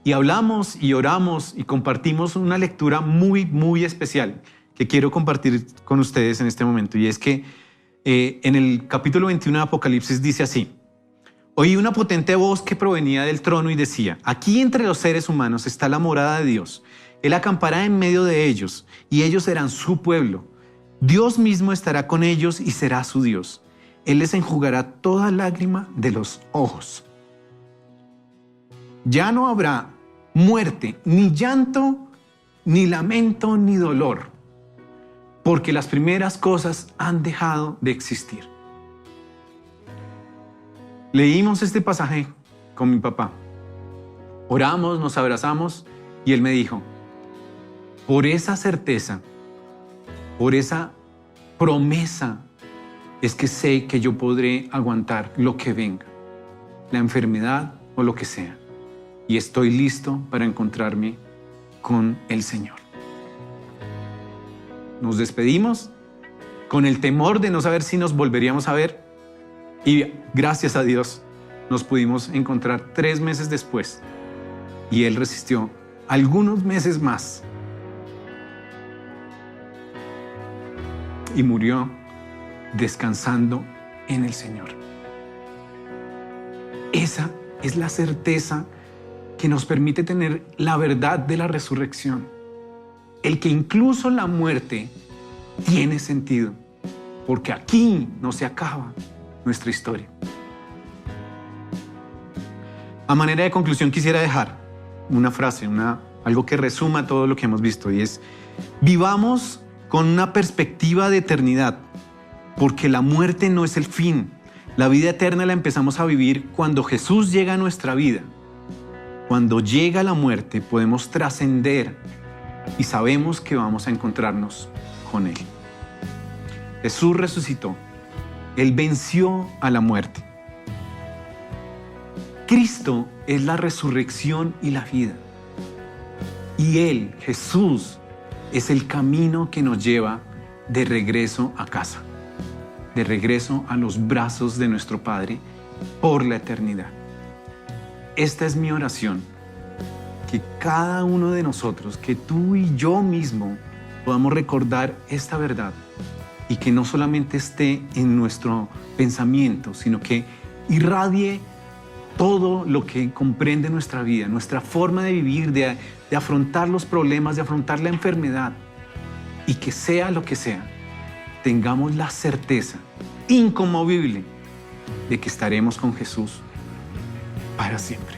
Y hablamos y oramos y compartimos una lectura muy, muy especial que quiero compartir con ustedes en este momento. Y es que en el capítulo 21 de Apocalipsis dice así: oí una potente voz que provenía del trono y decía, aquí entre los seres humanos está la morada de Dios. Él acampará en medio de ellos y ellos serán su pueblo. Dios mismo estará con ellos y será su Dios. Él les enjugará toda lágrima de los ojos. Ya no habrá muerte, ni llanto, ni lamento, ni dolor, porque las primeras cosas han dejado de existir. Leímos este pasaje con mi papá. Oramos, nos abrazamos y él me dijo, por esa certeza, por esa promesa, es que sé que yo podré aguantar lo que venga, la enfermedad o lo que sea. Y estoy listo para encontrarme con el Señor. Nos despedimos con el temor de no saber si nos volveríamos a ver. Y gracias a Dios nos pudimos encontrar 3 meses después. Y Él resistió algunos meses más. Y murió descansando en el Señor. Esa es la certeza que nos permite tener la verdad de la resurrección. El que incluso la muerte tiene sentido, porque aquí no se acaba nuestra historia. A manera de conclusión quisiera dejar una frase, algo que resuma todo lo que hemos visto, y es: vivamos con una perspectiva de eternidad, porque la muerte no es el fin. La vida eterna la empezamos a vivir cuando Jesús llega a nuestra vida. Cuando llega la muerte podemos trascender y sabemos que vamos a encontrarnos con Él. Jesús resucitó. Él venció a la muerte. Cristo es la resurrección y la vida. Y Él, Jesús, es el camino que nos lleva de regreso a casa, de regreso a los brazos de nuestro Padre por la eternidad. Esta es mi oración, que cada uno de nosotros, que tú y yo mismo, podamos recordar esta verdad y que no solamente esté en nuestro pensamiento, sino que irradie todo lo que comprende nuestra vida, nuestra forma de vivir, de afrontar los problemas, de afrontar la enfermedad. Y que sea lo que sea, tengamos la certeza inconmovible de que estaremos con Jesús para siempre.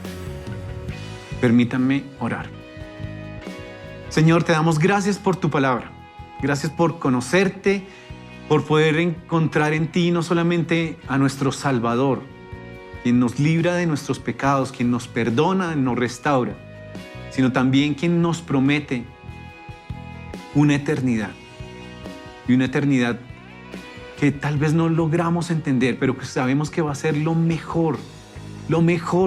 Permítanme orar. Señor, te damos gracias por tu palabra. Gracias por conocerte, por poder encontrar en ti no solamente a nuestro Salvador, quien nos libra de nuestros pecados, quien nos perdona, nos restaura, sino también quien nos promete una eternidad. Y una eternidad que tal vez no logramos entender, pero que sabemos que va a ser lo mejor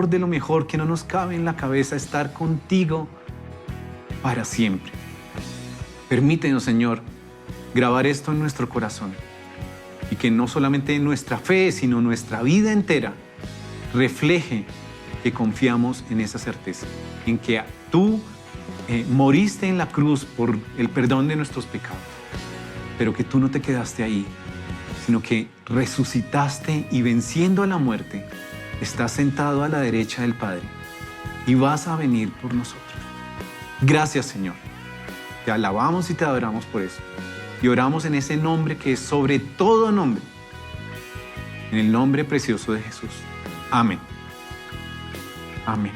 de lo mejor, que no nos cabe en la cabeza estar contigo para siempre. Permítenos, Señor, grabar esto en nuestro corazón y que no solamente nuestra fe, sino nuestra vida entera refleje que confiamos en esa certeza, en que tú moriste en la cruz por el perdón de nuestros pecados, pero que tú no te quedaste ahí, sino que resucitaste y venciendo a la muerte, estás sentado a la derecha del Padre y vas a venir por nosotros. Gracias, Señor. Te alabamos y te adoramos por eso. Y oramos en ese nombre que es sobre todo nombre, en el nombre precioso de Jesús. Amén. Amén.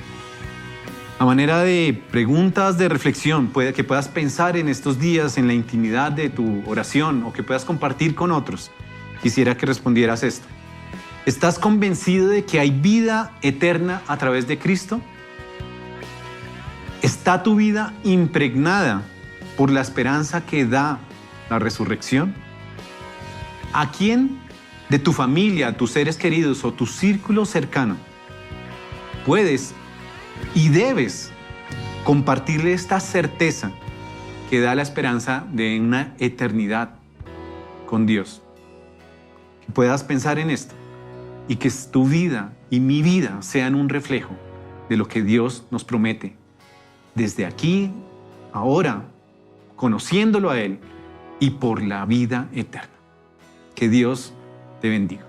A manera de preguntas de reflexión, que puedas pensar en estos días en la intimidad de tu oración o que puedas compartir con otros, quisiera que respondieras esto. ¿Estás convencido de que hay vida eterna a través de Cristo? ¿Está tu vida impregnada por la esperanza que da la resurrección? ¿A quién de tu familia, tus seres queridos o tu círculo cercano puedes y debes compartirle esta certeza que da la esperanza de una eternidad con Dios? Que puedas pensar en esto y que tu vida y mi vida sean un reflejo de lo que Dios nos promete desde aquí, ahora, conociéndolo a Él y por la vida eterna. Que Dios te bendiga.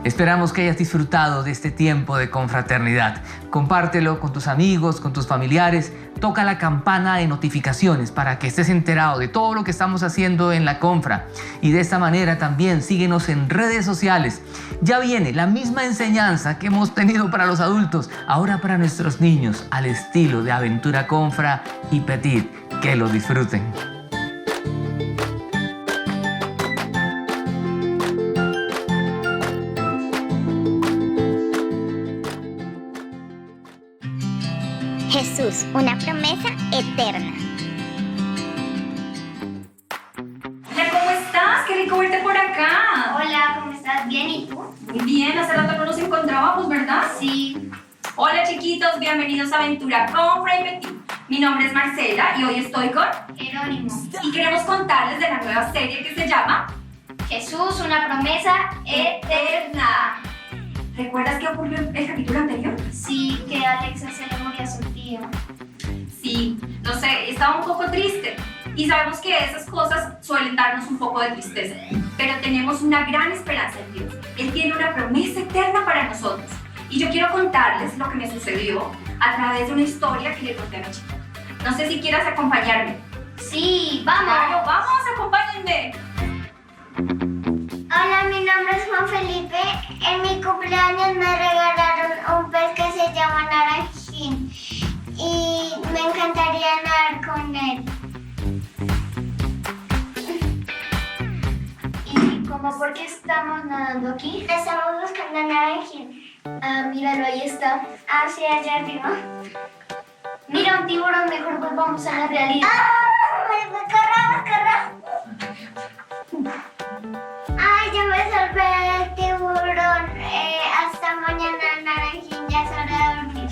Esperamos que hayas disfrutado de este tiempo de confraternidad. Compártelo con tus amigos, con tus familiares. Toca la campana de notificaciones para que estés enterado de todo lo que estamos haciendo en la confra. Y de esta manera también síguenos en redes sociales. Ya viene la misma enseñanza que hemos tenido para los adultos, ahora para nuestros niños, al estilo de Aventura Confra y Petit. Que lo disfruten. Jesús, una promesa eterna. Hola, ¿cómo estás? Qué rico verte por acá. Hola, ¿cómo estás? ¿Bien? ¿Y tú? Muy bien, hace rato no nos encontrábamos, ¿verdad? Sí. Hola, chiquitos, bienvenidos a Aventura Confra y Petit. Mi nombre es Marcela y hoy estoy con Jerónimo. y queremos contarles de la nueva serie que se llama Jesús, una promesa Eterna. ¿Recuerdas qué ocurrió en el capítulo anterior? Sí, que a Alexa se le murió a su tío. Sí, no sé, estaba un poco triste. Y sabemos que esas cosas suelen darnos un poco de tristeza. Pero tenemos una gran esperanza en Dios. Él tiene una promesa eterna para nosotros. Y yo quiero contarles lo que me sucedió a través de una historia que le conté a mi chica. No sé si quieras acompañarme. Sí, vamos. Claro, vamos, acompáñenme. Hola, mi nombre es Juan Felipe. En mi cumpleaños me regalaron un pez que se llama naranjín y me encantaría nadar con él. ¿Y cómo por qué estamos nadando aquí? Estamos buscando naranjín. Ah, míralo, ahí está. Ah, sí, allá arriba. Mira, un tiburón, mejor volvamos a la realidad. ¡Ah! ¡Corramos! Ay, ya me salvé el tiburón. Hasta mañana, naranjín, ya es hora de dormir.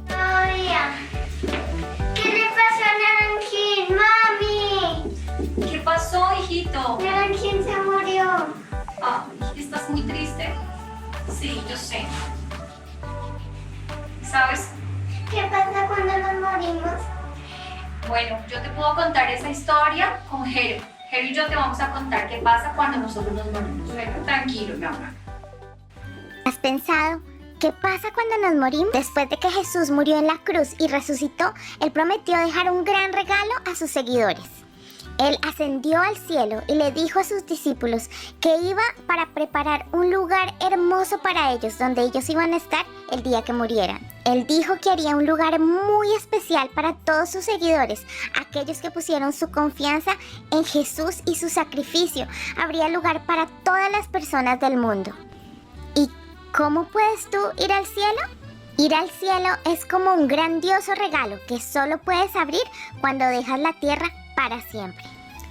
Todavía. ¿Qué le pasó a naranjín, mami? ¿Qué pasó, hijito? Naranjín se murió. Ay, ¿estás muy triste? Sí, yo sé. ¿Sabes? ¿Qué pasa cuando nos morimos? Bueno, yo te puedo contar esa historia con Jero. Jero y yo te vamos a contar qué pasa cuando nosotros nos morimos. Bueno, tranquilo, mi amor. ¿Has pensado qué pasa cuando nos morimos? Después de que Jesús murió en la cruz y resucitó, Él prometió dejar un gran regalo a sus seguidores. Él ascendió al cielo y le dijo a sus discípulos que iba para preparar un lugar hermoso para ellos, donde ellos iban a estar el día que murieran. Él dijo que haría un lugar muy especial para todos sus seguidores, aquellos que pusieron su confianza en Jesús y su sacrificio. Habría lugar para todas las personas del mundo. ¿Y cómo puedes tú ir al cielo? Ir al cielo es como un grandioso regalo que solo puedes abrir cuando dejas la tierra para siempre.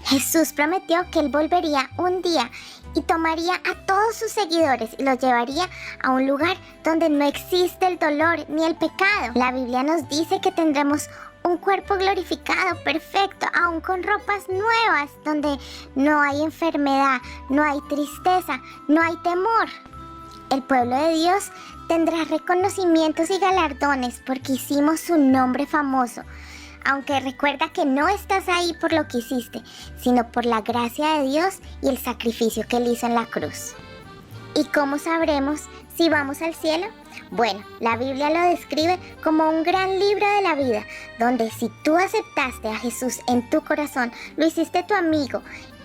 Jesús prometió que Él volvería un día y tomaría a todos sus seguidores y los llevaría a un lugar donde no existe el dolor ni el pecado. La Biblia nos dice que tendremos un cuerpo glorificado, perfecto, aún con ropas nuevas, donde no hay enfermedad, no hay tristeza, no hay temor. El pueblo de Dios tendrá reconocimientos y galardones porque hicimos su nombre famoso. Aunque recuerda que no estás ahí por lo que hiciste, sino por la gracia de Dios y el sacrificio que Él hizo en la cruz. ¿Y cómo sabremos si vamos al cielo? Bueno, la Biblia lo describe como un gran libro de la vida, donde si tú aceptaste a Jesús en tu corazón, lo hiciste tu amigo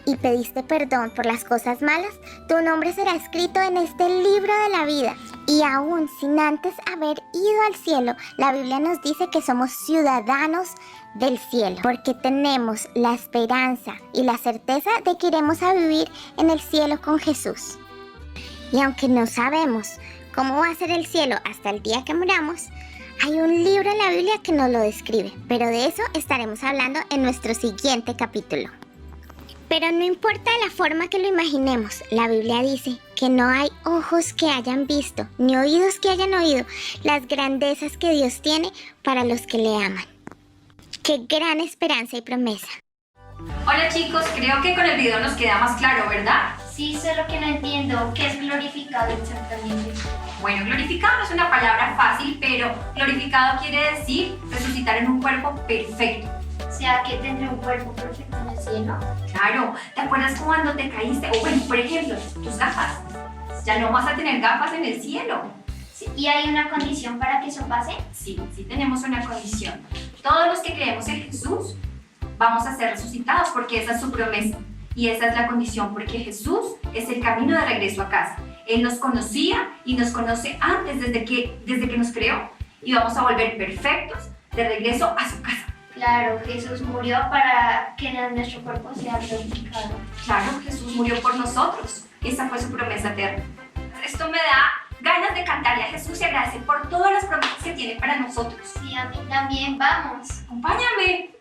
y pediste perdón por las cosas malas, tu nombre será escrito en este libro de la vida. Y aún sin antes haber ido al cielo, la Biblia nos dice que somos ciudadanos del cielo, porque tenemos la esperanza y la certeza de que iremos a vivir en el cielo con Jesús. Y aunque no sabemos cómo va a ser el cielo hasta el día que muramos, hay un libro en la Biblia que nos lo describe, pero de eso estaremos hablando en nuestro siguiente capítulo. Pero no importa la forma que lo imaginemos, la Biblia dice que no hay ojos que hayan visto, ni oídos que hayan oído las grandezas que Dios tiene para los que le aman. ¡Qué gran esperanza y promesa! Hola chicos, creo que con el video nos queda más claro, ¿verdad? Sí, solo que no entiendo qué es glorificado exactamente. Bueno, glorificado no es una palabra fácil, pero glorificado quiere decir resucitar en un cuerpo perfecto. O sea, que tendré un cuerpo perfecto en el cielo. Claro, ¿te acuerdas cuando te caíste? O bueno, por ejemplo, tus gafas. Ya no vas a tener gafas en el cielo. Sí, ¿y hay una condición para que eso pase? Sí, sí tenemos una condición. Todos los que creemos en Jesús vamos a ser resucitados porque esa es su promesa. Y esa es la condición porque Jesús es el camino de regreso a casa. Él nos conocía y nos conoce antes, desde que nos creó. Y vamos a volver perfectos de regreso a su casa. Claro, Jesús murió para que nuestro cuerpo sea glorificado. Claro, Jesús murió por nosotros. Esa fue su promesa eterna. Esto me da ganas de cantarle a Jesús y agradecer por todas las promesas que tiene para nosotros. Sí, a mí también, vamos. Acompáñame.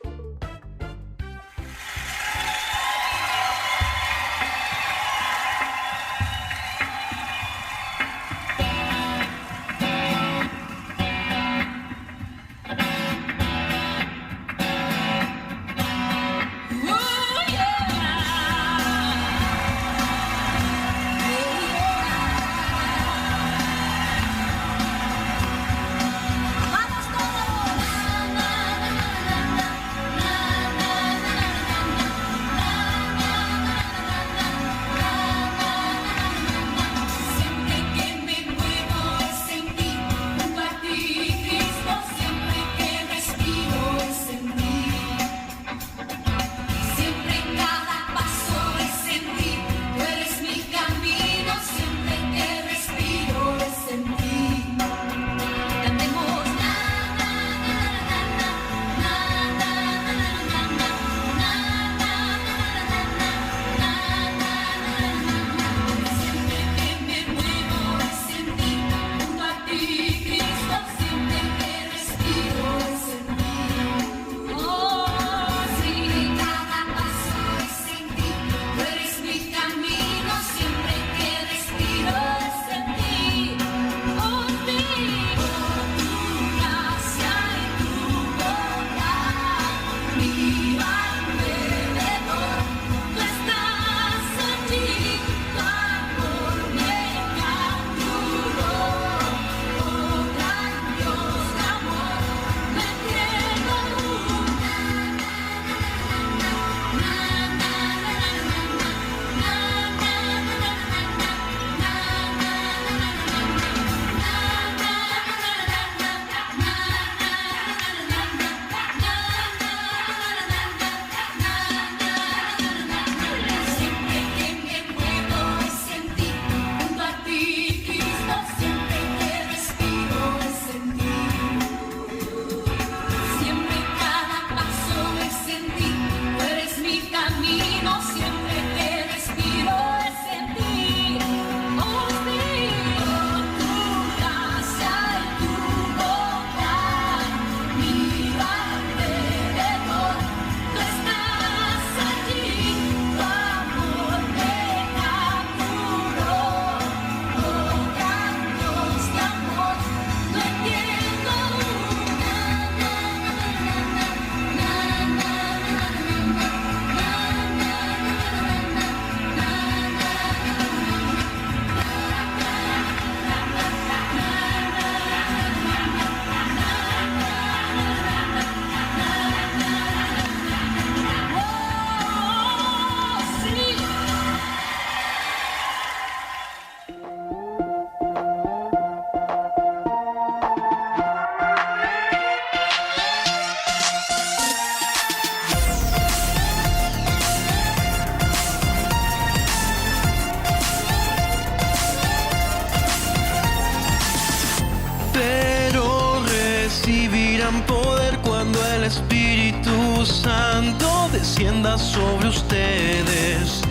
recibirán poder cuando el Espíritu Santo descienda sobre ustedes.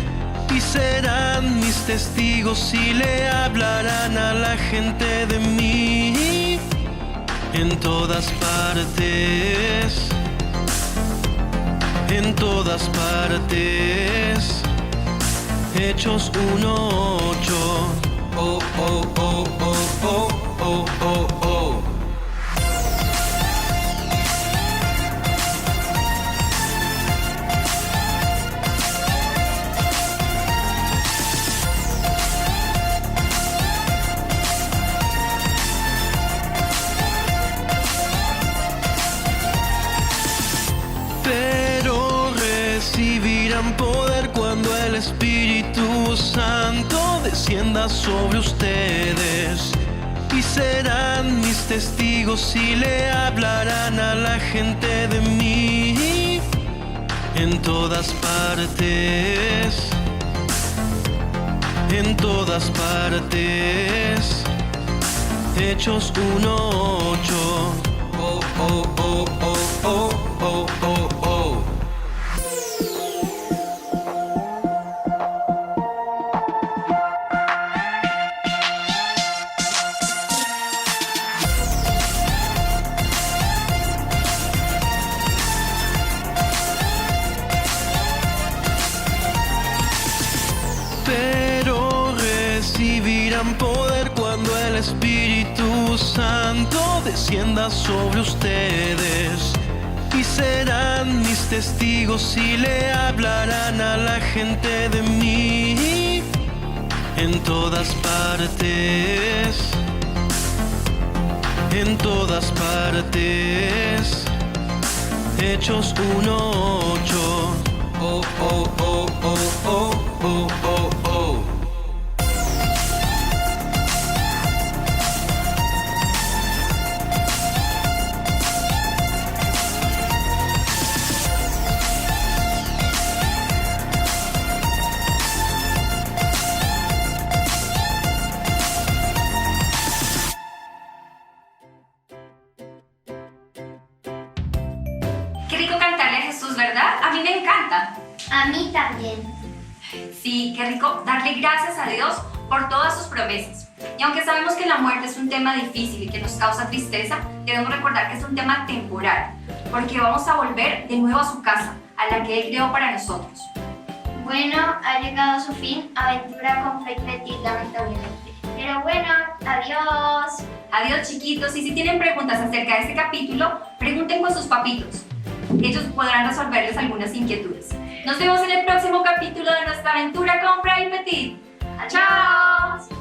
Y serán mis testigos y le hablarán a la gente de mí en todas partes, en todas partes. Hechos 1:8. Oh, oh, oh, oh, oh, oh, oh, oh. Pero recibirán poder cuando el Espíritu Santo descienda sobre ustedes. Y serán mis testigos y le hablarán a la gente de mí en todas partes, en todas partes. Hechos 1:8. Oh, oh, oh, oh, oh, oh, oh, oh. Pero recibirán poder cuando el Espíritu Santo descienda sobre ustedes. Y serán mis testigos y le hablarán a la gente de mí en todas partes, en todas partes. Hechos 1:8. Oh, oh, oh, oh, oh, oh, oh, oh. Qué rico cantarle a Jesús, ¿verdad? A mí me encanta. A mí también. Sí, qué rico darle gracias a Dios por todas sus promesas. Y aunque sabemos que la muerte es un tema difícil y que nos causa tristeza, debemos recordar que es un tema temporal, porque vamos a volver de nuevo a su casa, a la que Él creó para nosotros. Bueno, ha llegado su fin, aventura con Fake Petit, lamentablemente. Pero bueno, adiós. Adiós, chiquitos, y si tienen preguntas acerca de este capítulo, pregunten con sus papitos. Ellos podrán resolverles algunas inquietudes. Nos vemos en el próximo capítulo de nuestra aventura con Fray Petit. ¡Chao!